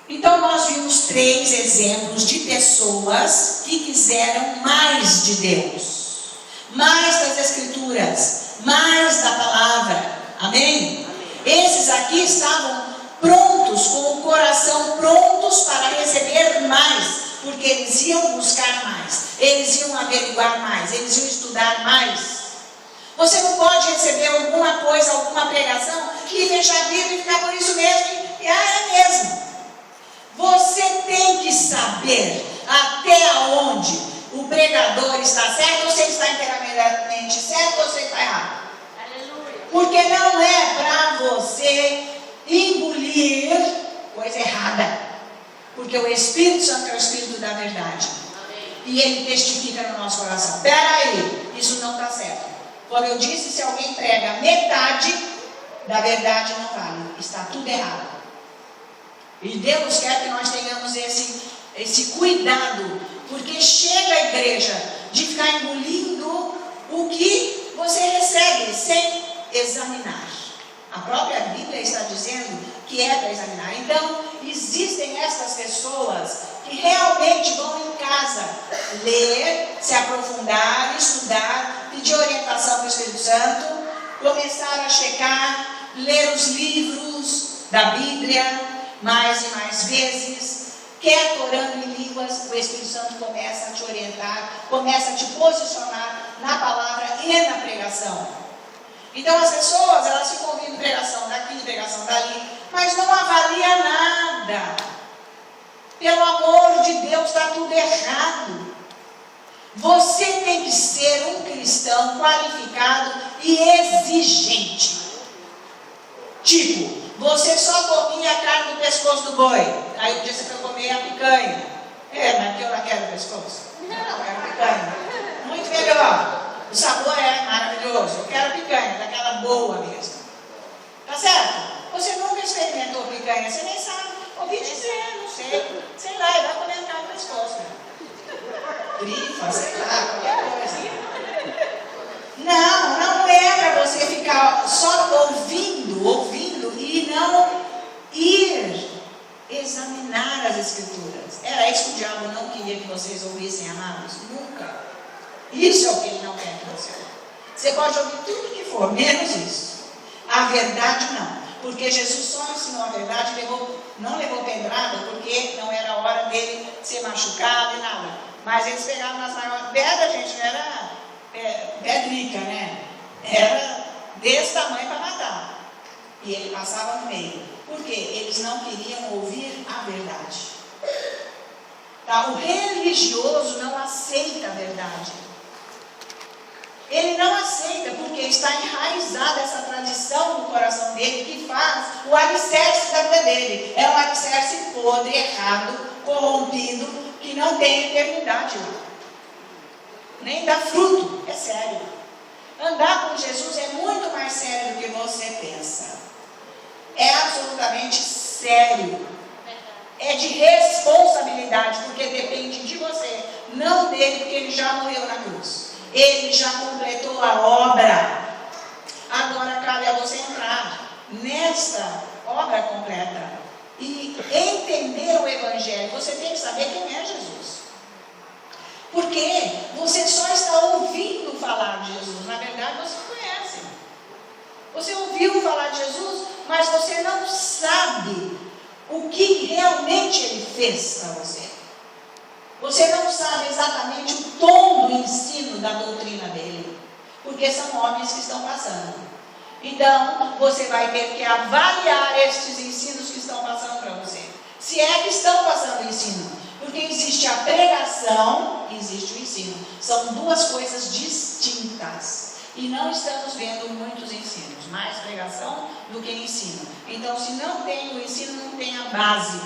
Então nós vimos 3 exemplos de pessoas que quiseram mais de Deus, mais das Escrituras, mais da palavra. Amém? Esses aqui estavam prontos, com o coração prontos para receber mais, porque eles iam buscar mais, eles iam averiguar mais, eles iam estudar mais. Você não pode receber alguma coisa, alguma pregação e fechar a Bíblia e ficar por isso mesmo, e é mesmo. Você tem que saber até onde o pregador está certo, ou se ele está inteiramente certo, ou se ele está errado. Aleluia. Porque não é para você engolir coisa errada. Porque o Espírito Santo é o Espírito da verdade. Amém. E ele testifica no nosso coração. Peraí, isso não está certo. Como eu disse, se alguém prega metade da verdade, não vale. Está tudo errado. E Deus quer que nós tenhamos esse cuidado, porque chega a igreja de ficar engolindo o que você recebe sem examinar. A própria Bíblia está dizendo que é para examinar. Então, existem essas pessoas que realmente vão em casa ler, se aprofundar, estudar, pedir orientação para o Espírito Santo, começar a checar, ler os livros da Bíblia mais e mais vezes, quer orando em línguas, o Espírito Santo começa a te orientar, começa a te posicionar na palavra e na pregação. Então as pessoas, elas ficam ouvindo pregação daqui, pregação dali, mas não avalia nada. Pelo amor de Deus, está tudo errado. Você tem que ser um cristão qualificado e exigente. Tipo, você só comia a carne do pescoço do boi. Aí um dia você foi comer a picanha. Mas que eu não quero o pescoço. Não, eu quero picanha. Muito melhor. O sabor é maravilhoso. Eu quero picanha, daquela boa mesmo. Tá certo? Você nunca experimentou picanha, você nem sabe. Ouvi dizer, não sei. Sei lá, vai comer a carne do pescoço. Grifa, sei lá, qualquer coisa. Não é para você ficar só ouvindo e não ir examinar as Escrituras. Era isso que o diabo não queria que vocês ouvissem, amados? Nunca. Isso é o que ele não quer que você ouça. Você pode ouvir tudo que for, menos isso. A verdade não. porque Jesus só ensinou a verdade, não levou pedrada, porque não era a hora dele ser machucado e nada. Mas eles pegavam nas maiores pedras, gente, não era pedrica, né? Era desse tamanho para matar. E ele passava no meio. Por quê? Eles não queriam ouvir a verdade. Tá? O religioso não aceita a verdade. Ele não aceita porque está enraizada essa tradição no coração dele que faz o alicerce da vida dele. É um alicerce podre, errado, corrompido, que não tem eternidade lá. Nem dá fruto, é sério. Andar com Jesus é muito mais sério do que você pensa. É absolutamente sério. É de responsabilidade, porque depende de você, não dele, porque ele já morreu na cruz. Ele já completou a obra. Agora cabe a você entrar nesta obra completa e entender o Evangelho. Você tem que saber quem é Jesus. Porque você só está ouvindo falar de Jesus. Na verdade, você conhece. Você ouviu falar de Jesus, mas você não sabe o que realmente ele fez para você. Você não sabe exatamente o tom do ensino da doutrina dele, porque são homens que estão passando. Então, você vai ter que avaliar estes ensinos que estão passando para você. Se é que estão passando o ensino, porque existe a pregação e existe o ensino. São duas coisas distintas. E não estamos vendo muitos ensinos, mais pregação do que ensino. Então, se não tem o ensino, não tem a base,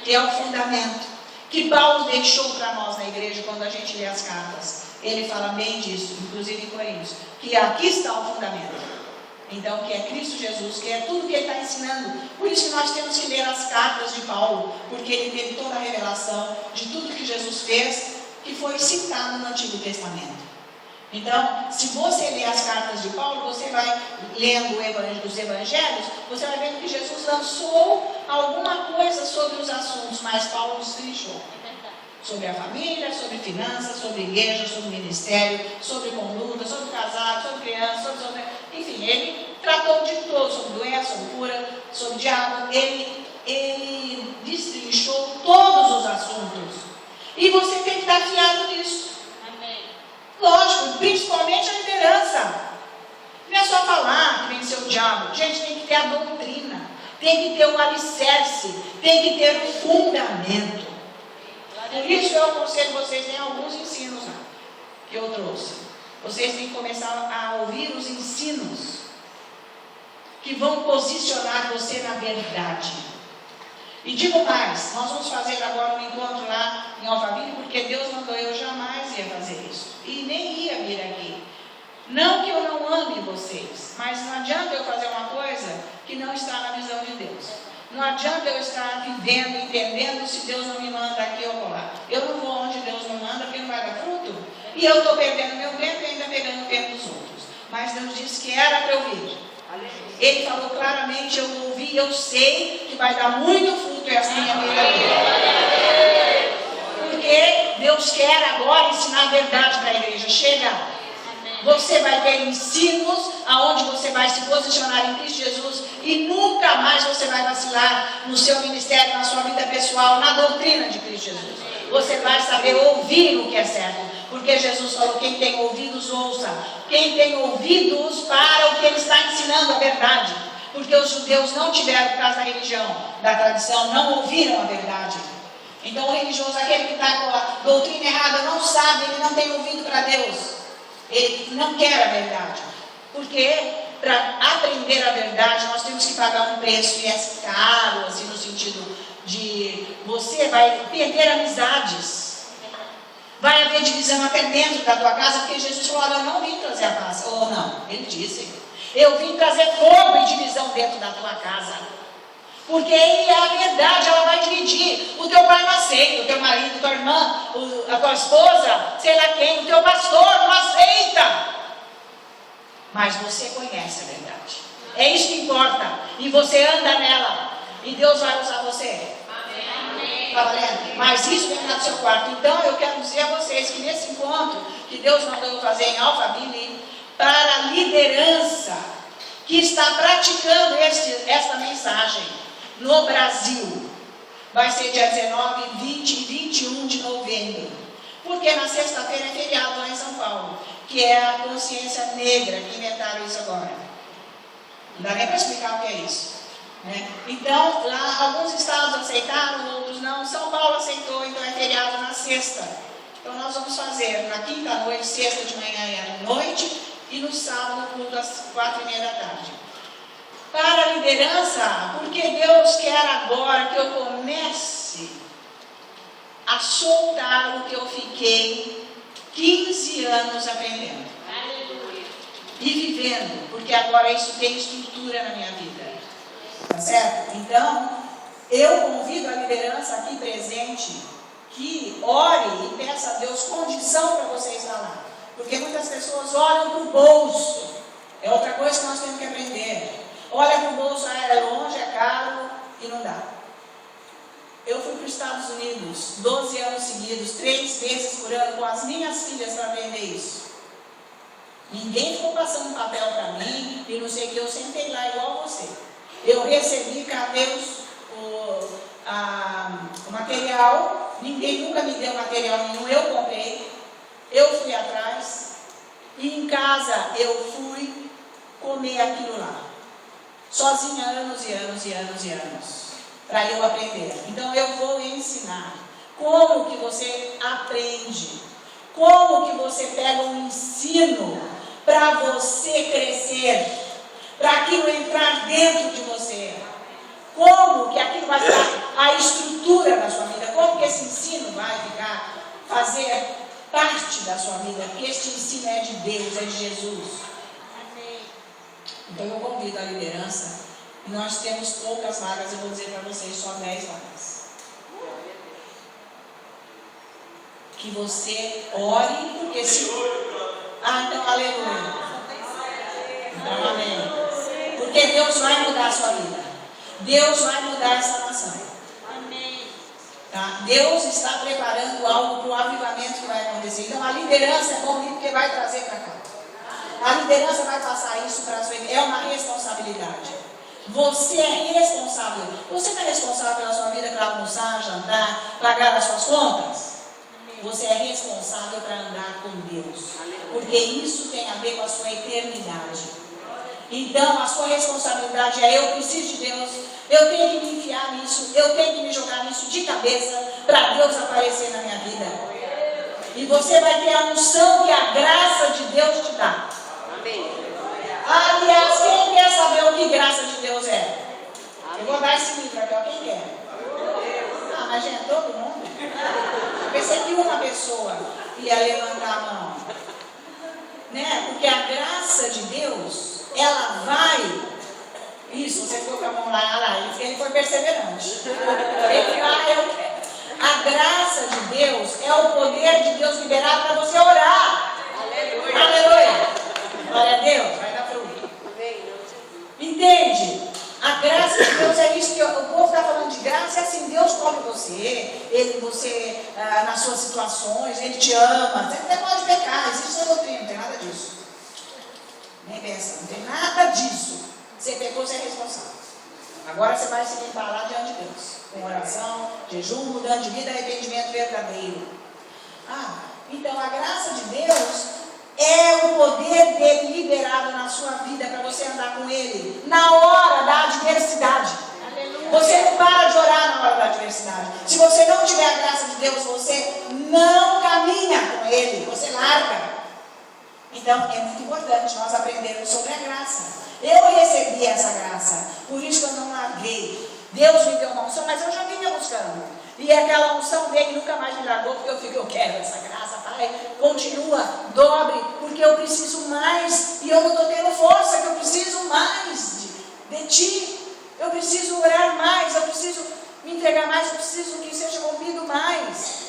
que é o fundamento, que Paulo deixou para nós na igreja quando a gente lê as cartas. Ele fala bem disso, inclusive em Coríntios, que aqui está o fundamento. Então, que é Cristo Jesus, que é tudo que ele está ensinando. Por isso que nós temos que ler as cartas de Paulo, porque ele teve toda a revelação de tudo que Jesus fez, que foi citado no Antigo Testamento. Então, se você ler as cartas de Paulo, você vai lendo os evangelhos, você vai vendo que Jesus lançou alguma coisa sobre os assuntos, mas Paulo destrinchou. Sobre a família, sobre finanças, sobre igreja, sobre ministério, sobre conduta, sobre casado, sobre criança, enfim, ele tratou de tudo, sobre doença, sobre cura, sobre diabo. Ele destrinchou todos os assuntos. E você tem que estar fiado nisso. Lógico, principalmente a liderança. Não é só falar que venceu o diabo. Gente, tem que ter a doutrina, tem que ter o alicerce, tem que ter o fundamento. Por isso eu aconselho vocês, tem alguns ensinos que eu trouxe. Vocês têm que começar a ouvir os ensinos que vão posicionar você na verdade. E digo mais, nós vamos fazer agora um encontro lá em Alphaville, porque Deus mandou, eu jamais ia fazer isso. E nem ia vir aqui. Não que eu não ame vocês, mas não adianta eu fazer uma coisa que não está na visão de Deus. Não adianta eu estar vivendo, entendendo, se Deus não me manda aqui ou lá. Eu não vou onde Deus me manda, porque não vai dar fruto. E eu estou perdendo meu tempo e ainda pegando o tempo dos outros. Mas Deus disse que era para eu vir. Ele falou claramente, eu ouvi, eu sei que vai dar muito fruto essa minha vida aqui. Porque Deus quer agora ensinar a verdade para a igreja. Chega. Você vai ter ensinos aonde você vai se posicionar em Cristo Jesus e nunca mais você vai vacilar no seu ministério, na sua vida pessoal, na doutrina de Cristo Jesus. Você vai saber ouvir o que é certo, porque Jesus falou, quem tem ouvidos ouça, quem tem ouvidos para o que ele está ensinando a verdade, porque os judeus não tiveram, por causa da religião, da tradição, não ouviram a verdade. Então o religioso, aquele que está com a doutrina errada, não sabe, ele não tem ouvido para Deus. Ele não quer a verdade, porque para aprender a verdade nós temos que pagar um preço, e é caro, assim, no sentido de você vai perder amizades, vai haver divisão até dentro da tua casa, porque Jesus falou, eu não vim trazer a paz, ou não, ele disse, eu vim trazer fogo e divisão dentro da tua casa, porque é a verdade, ela vai dividir. O teu pai não aceita, o teu marido, a tua irmã, a tua esposa, sei lá quem, o teu pastor não aceita. Mas você conhece a verdade. É isso que importa. E você anda nela. E Deus vai usar você. Amém. Tá valendo? Mas isso vem lá do seu quarto. Então eu quero dizer a vocês que nesse encontro que Deus mandou eu fazer em Alphaville, para a liderança, que está praticando esta mensagem no Brasil. Vai ser dia 19, 20 e 21 de novembro. Porque na sexta-feira é feriado lá em São Paulo, que é a consciência negra, que inventaram isso agora. Não dá nem para explicar o que é isso, né? Então, lá alguns estados aceitaram, outros não. São Paulo aceitou, então é feriado na sexta. Então nós vamos fazer na quinta-noite, sexta de manhã e à noite, e no sábado, culto às 4:30 da tarde. Para a liderança, porque Deus quer agora que eu comece a soltar o que eu fiquei 15 anos aprendendo. Aleluia. E vivendo, porque agora isso tem estrutura na minha vida. Tá certo? Então, eu convido a liderança aqui presente que ore e peça a Deus condição para você estar lá. Porque muitas pessoas olham para o bolso. É outra coisa que nós temos que aprender. Olha para o bolso, é longe, é caro e não dá. Eu fui para os Estados Unidos 12 anos seguidos, 3 vezes por ano, com as minhas filhas para aprender isso. Ninguém ficou passando papel para mim e não sei o que, eu sentei lá igual você. Eu recebi, cadê o material, ninguém nunca me deu material nenhum, eu comprei, eu fui atrás, e em casa eu fui comer aquilo lá. Sozinha, anos e anos e anos e anos, para eu aprender. Então eu vou ensinar como que você aprende, como que você pega um ensino para você crescer, para aquilo entrar dentro de você, como que aquilo vai ser a estrutura da sua vida, como que esse ensino vai fazer parte da sua vida, porque este ensino é de Deus, é de Jesus. Então eu convido a liderança, e nós temos poucas vagas, eu vou dizer para vocês, só 10 vagas. Que você ore, porque se... então aleluia. Então amém. Porque Deus vai mudar a sua vida. Deus vai mudar essa nação. Amém. Tá? Deus está preparando algo para o avivamento que vai acontecer. Então a liderança é bom porque vai trazer para cá. A liderança vai passar isso para a sua vida. É uma responsabilidade. Você é responsável. Você não é responsável pela sua vida para almoçar, jantar, pagar as suas contas? Você é responsável para andar com Deus. Porque isso tem a ver com a sua eternidade. Então a sua responsabilidade é: eu preciso de Deus, eu tenho que me enfiar nisso, eu tenho que me jogar nisso de cabeça para Deus aparecer na minha vida. E você vai ter a unção que a graça de Deus te dá. Aliás, quem quer saber o que graça de Deus é? Eu vou dar esse livro aqui, ó. Quem quer? Mas gente, todo mundo? Eu pensei que uma pessoa ia levantar a mão, né? Porque a graça de Deus, ela vai... Isso, você ficou com a mão lá, ele foi perseverante. Ele vai, eu quero. A graça de Deus é o poder de Deus liberado para você orar. Aleluia. Aleluia. Glória a Deus, vai dar fruto. Entende? A graça de Deus é isso que o povo está falando de graça, é assim: Deus cobre você, nas suas situações, Ele te ama. Você até pode pecar, existe essa doutrina, não tem nada disso. Nem pensa, não tem nada disso. Você pecou, você é responsável. Agora você vai se limpar lá diante de Deus, com oração, jejum, mudando de vida, arrependimento verdadeiro. Então a graça de Deus é o poder dele liberado na sua vida para você andar com ele na hora da adversidade. Aleluia. Você não para de orar na hora da adversidade. Se você não tiver a graça de Deus, você não caminha com ele, você larga. Então é muito importante nós aprendermos sobre a graça. Eu recebi essa graça, por isso que eu não larguei. Deus me deu uma unção, mas eu já vinha buscando. E aquela unção dele nunca mais me largou, porque eu quero essa graça, Pai. Continua, dobre, porque eu preciso mais. E eu não estou tendo força, que eu preciso mais de ti. Eu preciso orar mais, eu preciso me entregar mais, eu preciso que seja movido mais.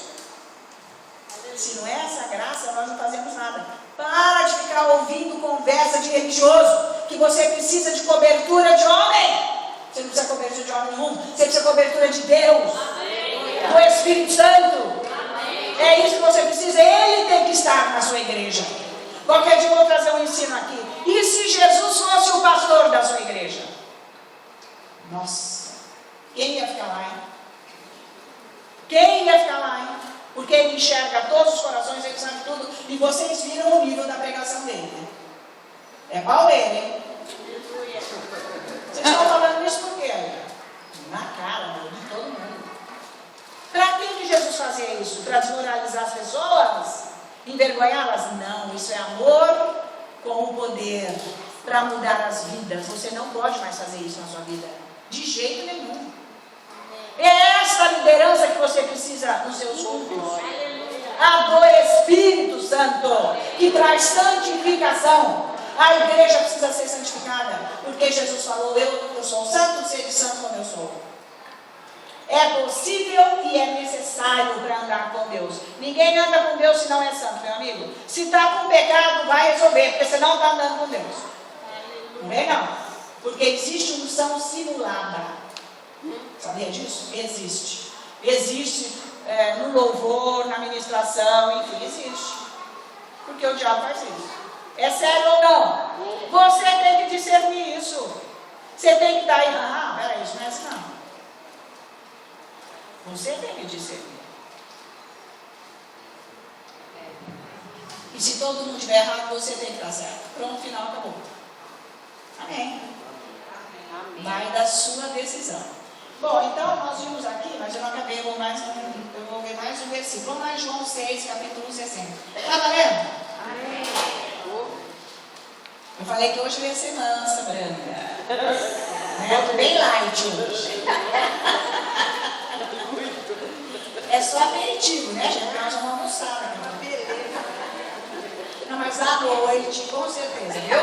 Se não é essa graça, nós não fazemos nada. Para de ficar ouvindo conversa de religioso, que você precisa de cobertura de homem. Você não precisa cobertura de homem nenhum, você precisa cobertura de Deus. Amém. Do Espírito Santo. Amém. É isso que você precisa, ele tem que estar na sua igreja. Qualquer dia eu vou trazer um ensino aqui. E se Jesus fosse o pastor da sua igreja. Nossa, quem ia ficar lá, hein? Quem ia ficar lá, hein? Porque ele enxerga todos os corações, ele sabe tudo. E vocês viram o nível da pregação dele. É pauleiro, hein? Vocês estão falando isso por quê? Na cara, de todo mundo. Para que Jesus fazia isso? Para desmoralizar as pessoas? Envergonhá-las? Não, isso é amor com o poder para mudar as vidas. Você não pode mais fazer isso na sua vida. De jeito nenhum. É essa liderança que você precisa nos seus cultos. A do Espírito Santo, que traz santificação. A igreja precisa ser santificada, porque Jesus falou, eu sou santo, sede santo como eu sou. É possível e é necessário para andar com Deus. Ninguém anda com Deus se não é santo, meu amigo. Se está com pecado, vai resolver, porque você não está andando com Deus. Não é não? Porque existe unção simulada. Sabia disso? Existe. Existe no louvor, na ministração, enfim, existe. Porque o diabo faz isso. É sério ou não? Você tem que discernir isso. Você tem que dar aí, peraí, isso não é assim não. Você tem que discernir. E se todo mundo estiver errado, você tem que estar certo. Pronto, final, acabou. Amém. Vai da sua decisão. Bom, então nós vimos aqui, mas eu não acabei, eu vou ver mais um versículo. Vamos lá em João 6, capítulo 60. Está valendo? Amém. Eu falei que hoje ia ser mansa, branca. Eu estou bem light hoje. É só aperitivo, né, gente? Porque nós vamos almoçar, né? Não, mas à noite, com certeza, viu?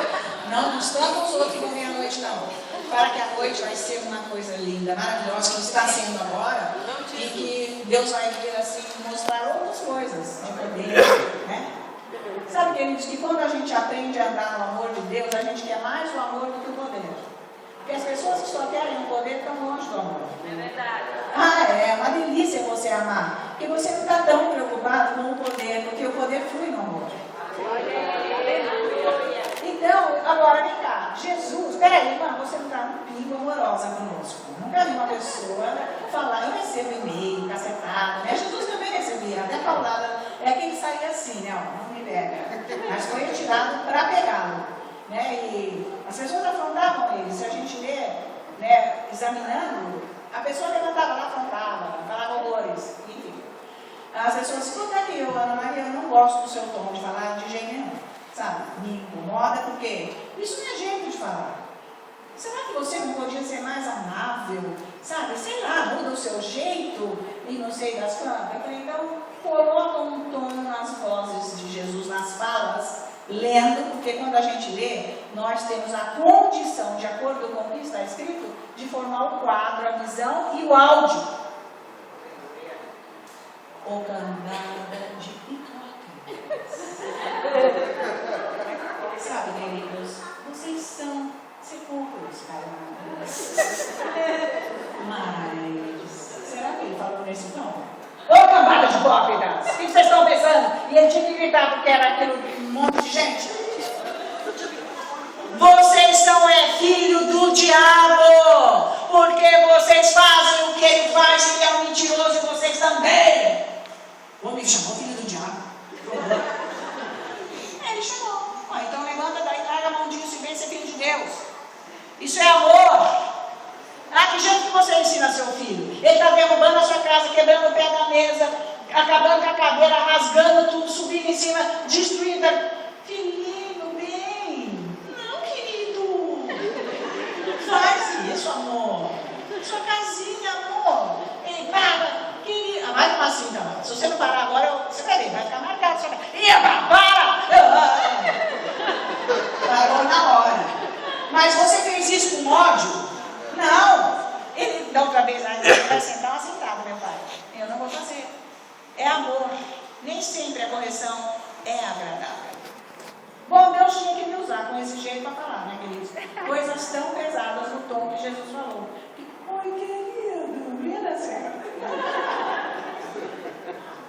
Não estamos os outros que vão vir à noite, não. Para que a noite vai ser uma coisa linda, maravilhosa, que está sendo agora, e que Deus vai vir assim, mostrar outras coisas de poder, né? Sabe, queridos, que quando a gente aprende a andar no amor de Deus, a gente quer mais o amor do que o poder. Porque as pessoas que só querem o poder estão longe do amor. É verdade. É uma delícia você amar. Porque você não está tão preocupado com o poder, porque o poder flui no amor. Então, agora vem cá, Jesus, peraí, irmã, você não está um pingo amorosa conosco. Nunca vi uma pessoa falar, eu recebo e-mail, cacetado, né? Jesus também recebia, até paulada, é que ele saía assim, né? Ó, não me pega. Mas foi retirado para pegá-lo, né? E as pessoas afrontavam ele, se a gente lê, né, examinando, a pessoa levantava lá, afrontava, falava horrores, enfim. As pessoas, escuta aqui, Ana Maria, eu não gosto do seu tom de falar de jeito nenhum. Sabe, me incomoda porque isso não é jeito de falar. Será que você não podia ser mais amável? Sabe, sei lá, muda o seu jeito e não sei das quantas. Então, coloca um tom nas vozes de Jesus, nas falas, lendo, porque quando a gente lê, nós temos a condição, de acordo com o que está escrito, de formar o quadro, a visão e o áudio. Ou cambada de hipócritas. Sabe, queridos, vocês são sepulcros, caramba. Mas, será que ele falou nesse tom? Ô, cambada de hipócritas, o que vocês estão pensando? E ele tinha que gritar porque era aquele monte de gente. Vocês são filho do diabo, porque vocês fazem o que ele faz, ele é um mentiroso e vocês também. O homem chamou filho do diabo. Ele chamou. Então levanta daí, larga a mão disso e vem ser filho de Deus. Isso é amor. Que jeito que você ensina seu filho? Ele está derrubando a sua casa, quebrando o pé da mesa, acabando com a cadeira, rasgando tudo, subindo em cima, destruindo. Filhinho, bem. Não, querido. Faz isso, amor. Sua casinha, amor. Ei, para. Querido. Vai tomar assim, então. Se você não parar agora, você vai ver, vai ficar marcado. Para! Parou na hora. Mas você fez isso com ódio? Não. Ele, da outra vez, ele vai sentar uma sentada, meu pai. Eu não vou fazer. É amor. Nem sempre a correção é agradável. Bom, Deus tinha que me usar com esse jeito para falar, né, queridos? Coisas tão pesadas no tom que Jesus falou. Oi, querido, vira certo.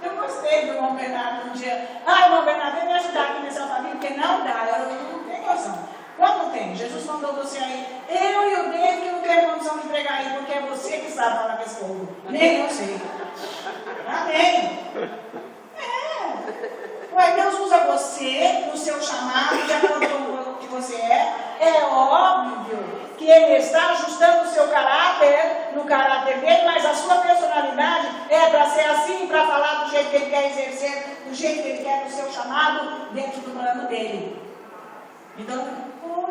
Eu gostei do irmão Bernardo um dia. Irmão Bernardo, vem me ajudar aqui nessa família, porque não dá. Eu não tenho noção. Quando tem bem, Jesus mandou você aí. Eu e o David que não tenho condição de pregar aí, porque é você que sabe falar com esse povo. Nem você. Amém. Ué, Deus usa você no seu chamado, de acordo com o que você é. É óbvio que Ele está ajustando o seu caráter, no caráter dele, mas a sua personalidade é para ser assim, para falar do jeito que Ele quer exercer, do jeito que Ele quer no seu chamado, dentro do plano dele. Então,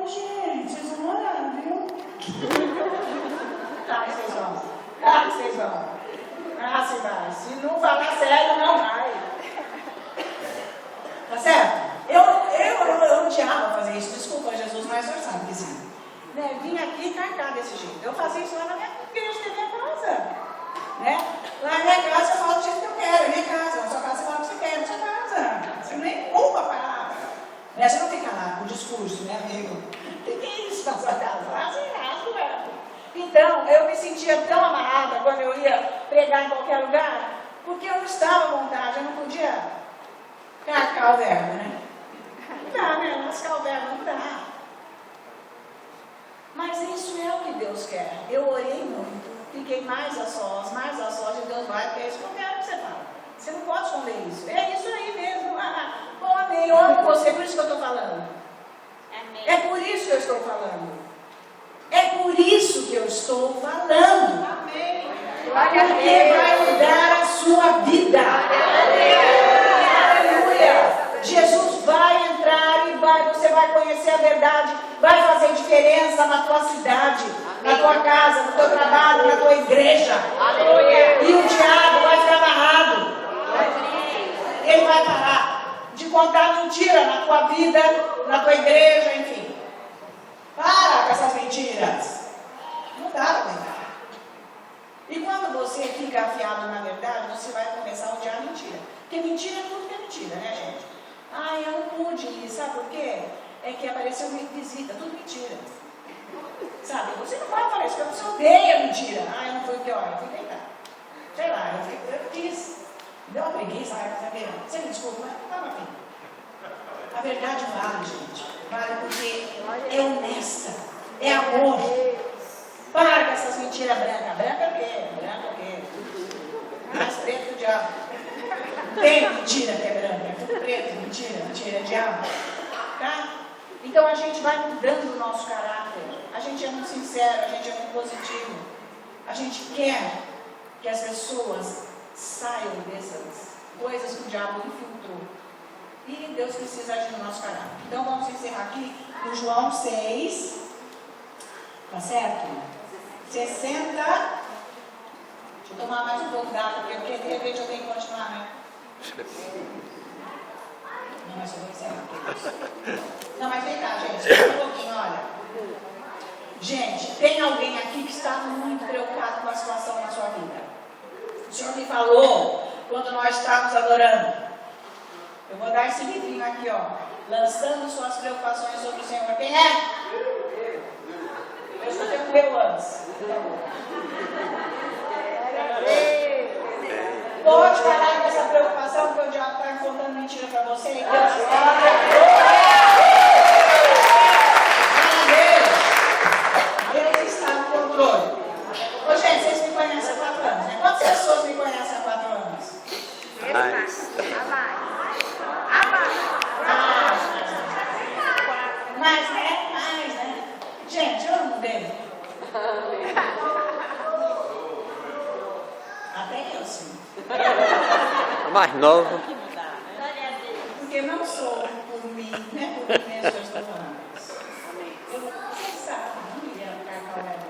gente, vocês vão orar, viu? Tá, vocês vão. Tá, vocês vão. Ah, se vai. Se não falar sério, não vai. Tá certo? Eu odiava fazer isso. Desculpa, Jesus, mas eu sabe que sim. Né? Vim aqui e carcar desse jeito. Eu fazia isso lá na minha igreja, na minha casa. Né? Lá na minha casa eu falo do jeito que eu quero. Na minha casa. Na sua casa você fala o que você quer. Na sua casa. Você nem uma palavra. Né? Você não fica lá com o discurso, né, amigo? O que é isso na sua casa? Lá você rasga, né? Então, eu me sentia tão amarrada quando eu ia pregar em qualquer lugar, porque eu não estava à vontade, eu não podia carcar o verbo, né? Não dá, né? Lascar o verbo, não dá. Mas isso é o que Deus quer. Eu orei muito, fiquei mais a sós, e Deus vai, porque é isso que eu quero que você fale. Você não pode esconder isso. É isso aí mesmo. Bom, amém, eu amo você, por isso que eu estou falando. Amém. É por isso que eu estou falando. É por isso que eu estou falando. Amém. Porque vai mudar a sua vida. Aleluia. Jesus vai entrar e você vai conhecer a verdade. Vai fazer diferença na tua cidade, na tua casa, no teu trabalho, na tua igreja. Aleluia. E o diabo vai ficar amarrado. Ele vai parar de contar mentira na tua vida, na tua igreja, enfim. Para com essas mentiras. Não dá para aguentar. E quando você fica afiado na verdade, você vai começar a odiar a mentira. Porque mentira é tudo que é mentira, né, gente? Eu não pude ir, sabe por quê? É que apareceu visita, tudo mentira. Sabe? Você não pode falar isso, porque você odeia mentira. Eu não fui que hora, eu fui deitar. Sei lá, eu quis. Deu uma preguiça, você me desculpa, mas não estava afim. A verdade vale, gente. Vale porque é honesta, é amor. Para com essas mentiras brancas. Branca o quê? Branca o quê? Mais preto que o diabo. Tem mentira que é branca, é tudo preto, mentira, diabo. Tá? Então a gente vai mudando o nosso caráter. A gente é muito sincero, a gente é muito positivo. A gente quer que as pessoas saiam dessas coisas que o diabo infiltrou. E Deus precisa agir no nosso caráter. Então vamos encerrar aqui no João 6. Tá certo? 60. Deixa eu tomar mais um pouco d'água, porque de repente eu tenho que continuar, né? Não, mas eu vou encerrar aqui. Não, mas vem cá, gente. Um pouquinho, olha. Gente, tem alguém aqui que está muito preocupado com a situação na sua vida. O Senhor me falou quando nós estávamos adorando. Eu vou dar esse livrinho aqui, ó. Lançando suas preocupações sobre o Senhor. Quem é? Eu escutei o meu antes. Pode parar com essa preocupação, porque o diabo está contando mentira para você. E Deus está no controle. Ô, gente, vocês me conhecem há 4 anos, né? Quantas pessoas me conhecem há 4 anos? Mais, né? Gente, eu amo bem. Até eu, sim. Mais novo. Porque não sou por mim, né? Por mim mesmo eu estou falando isso. Vocês sabem, não ia carcar o verbo.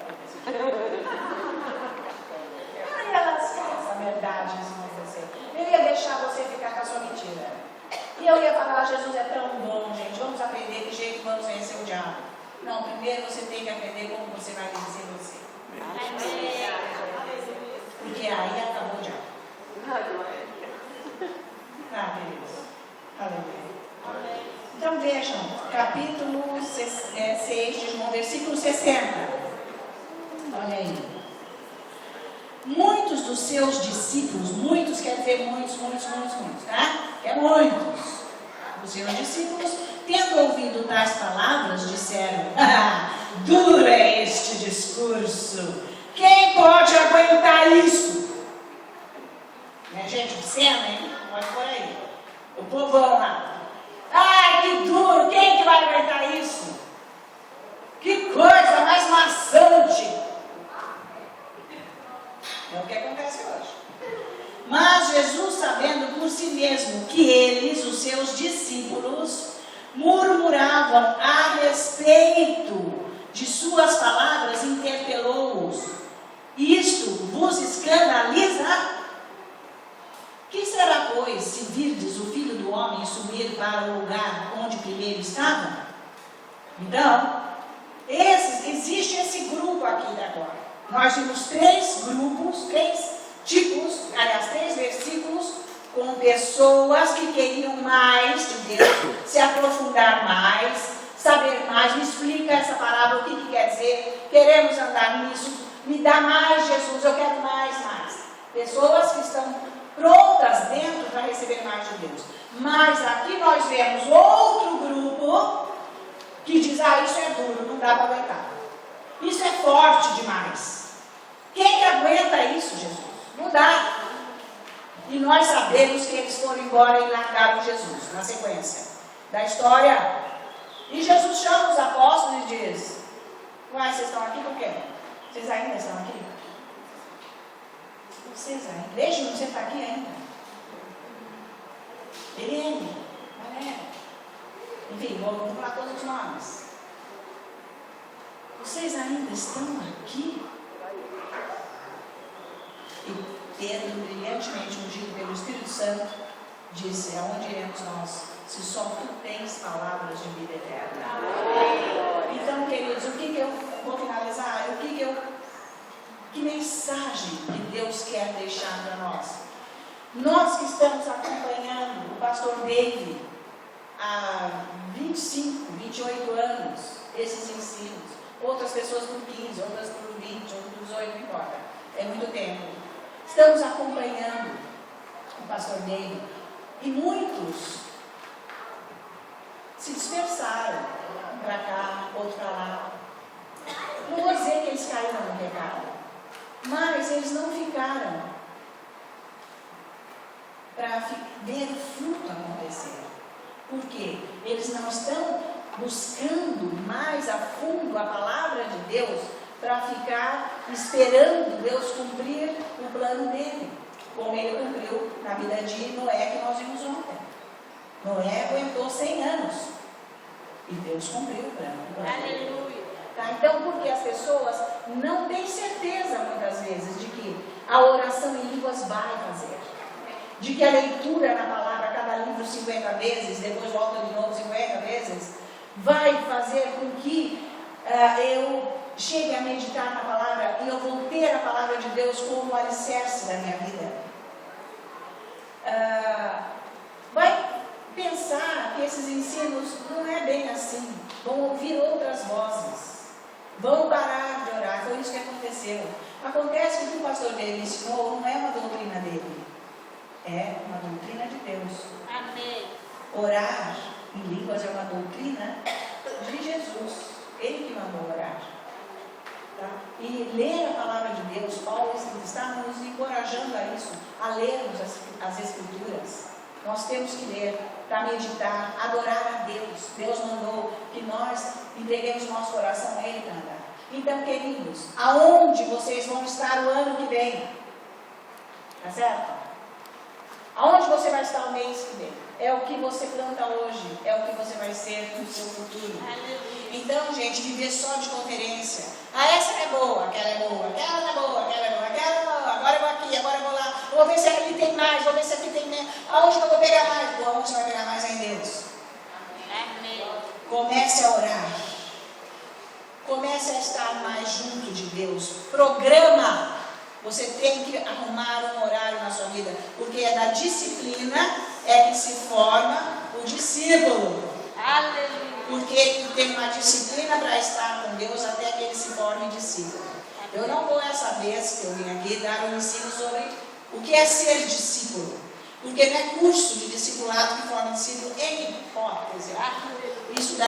Eu não ia lascar essa verdade em você. Eu ia deixar você ficar com a sua mentira. E eu ia falar, Jesus é tão bom, gente. Vamos aprender que jeito vamos vencer o diabo. Não, primeiro você tem que aprender como você vai vencer você. Porque aí acabou o diabo. Tá, queridos. Aleluia. Então vejam, capítulo 6 de João, versículo 60. Olha aí. Muitos dos seus discípulos, muitos quer dizer muitos, tá? É muitos. Os seus discípulos, tendo ouvido tais palavras, disseram: duro é este discurso. Quem pode aguentar isso? Minha gente, cena, hein? Pode por aí. O povão lá. Ai, que duro, quem que vai aguentar isso? Que coisa mais maçante. É o que acontece hoje. Mas Jesus, sabendo por si mesmo que eles, os seus discípulos, murmuravam a respeito de suas palavras, interpelou-os: isto vos escandaliza? Que será, pois, se virdes o Filho do Homem subir para o lugar onde primeiro estava? Então, existe esse grupo aqui agora. Nós vimos 3 grupos, 3 tipos, aliás, 3 versículos com pessoas que queriam mais de Deus, se aprofundar mais, saber mais. Me explica essa palavra, o que quer dizer? Queremos andar nisso, me dá mais, Jesus, eu quero mais. Pessoas que estão prontas dentro para receber mais de Deus. Mas aqui nós vemos outro grupo que diz: isso é duro, não dá para aguentar. Isso é forte demais. Quem que aguenta isso, Jesus? Não dá. E nós sabemos que eles foram embora e largaram Jesus, na sequência da história. E Jesus chama os apóstolos e diz: uai, vocês estão aqui por quê? Vocês ainda estão aqui? Vocês ainda? Deixa você está aqui ainda. Helene, Valéria. Enfim, vou falar todos os nomes. Vocês ainda estão aqui? E Pedro, brilhantemente ungido pelo Espírito Santo, disse: aonde iremos nós, se só tu tens palavras de vida eterna? Então, queridos, o que eu vou finalizar? Que mensagem que Deus quer deixar para nós? Nós que estamos acompanhando o pastor David há 25, 28 anos, esses ensinos, outras pessoas por 15, outras por 20, outras por 18, não importa, é muito tempo. Estamos acompanhando o pastor David e muitos se dispersaram, um para cá, outro para lá. Não vou dizer que eles caíram no pecado, mas eles não ficaram para ver o fruto acontecer. Por quê? Eles não estão buscando mais a fundo a palavra de Deus para ficar esperando Deus cumprir o plano dele, como ele cumpriu na vida de Noé, que nós vimos ontem. Noé aguentou 100 anos e Deus cumpriu o plano. Aleluia. Tá? Então, porque as pessoas não têm certeza, muitas vezes, de que a oração em línguas vai fazer, de que a leitura na palavra, cada livro 50 vezes, depois volta de novo 50 vezes, vai fazer com que eu chegue a meditar na palavra e eu vou ter a palavra de Deus como alicerce da minha vida. Vai pensar que esses ensinos não é bem assim, vão ouvir outras vozes, vão parar de orar. Foi isso que aconteceu. Acontece que o que o pastor dele ensinou não é uma doutrina dele, é uma doutrina de Deus. Amém. Orar em línguas é uma doutrina de Jesus, ele que mandou orar. Tá? E ler a palavra de Deus, Paulo está nos encorajando a isso, a lermos as Escrituras. Nós temos que ler para meditar, adorar a Deus. Deus mandou que nós entreguemos nosso coração a Ele para andar. Então, queridos, aonde vocês vão estar o ano que vem? Tá certo? Aonde você vai estar o mês que vem? É o que você planta hoje, é o que você vai ser no seu futuro. Então, gente, viver só de conferência. Essa é boa, aquela é boa, aquela não é boa, aquela é boa, aquela não. Agora eu vou aqui, agora eu vou lá. Vou ver se ali tem mais, vou ver se aqui tem menos. Aonde que eu vou pegar mais? Bom, aonde você vai pegar mais é em Deus. Comece a orar. Comece a estar mais junto de Deus. Programa. Você tem que arrumar um horário na sua vida, porque é da disciplina é que se forma o discípulo. Aleluia. Porque ele tem uma disciplina para estar com Deus até que ele se forme discípulo. Eu não vou essa vez que eu vim aqui dar um ensino sobre o que é ser discípulo, porque não é curso de discipulado que forma discípulo em hipótese. Isso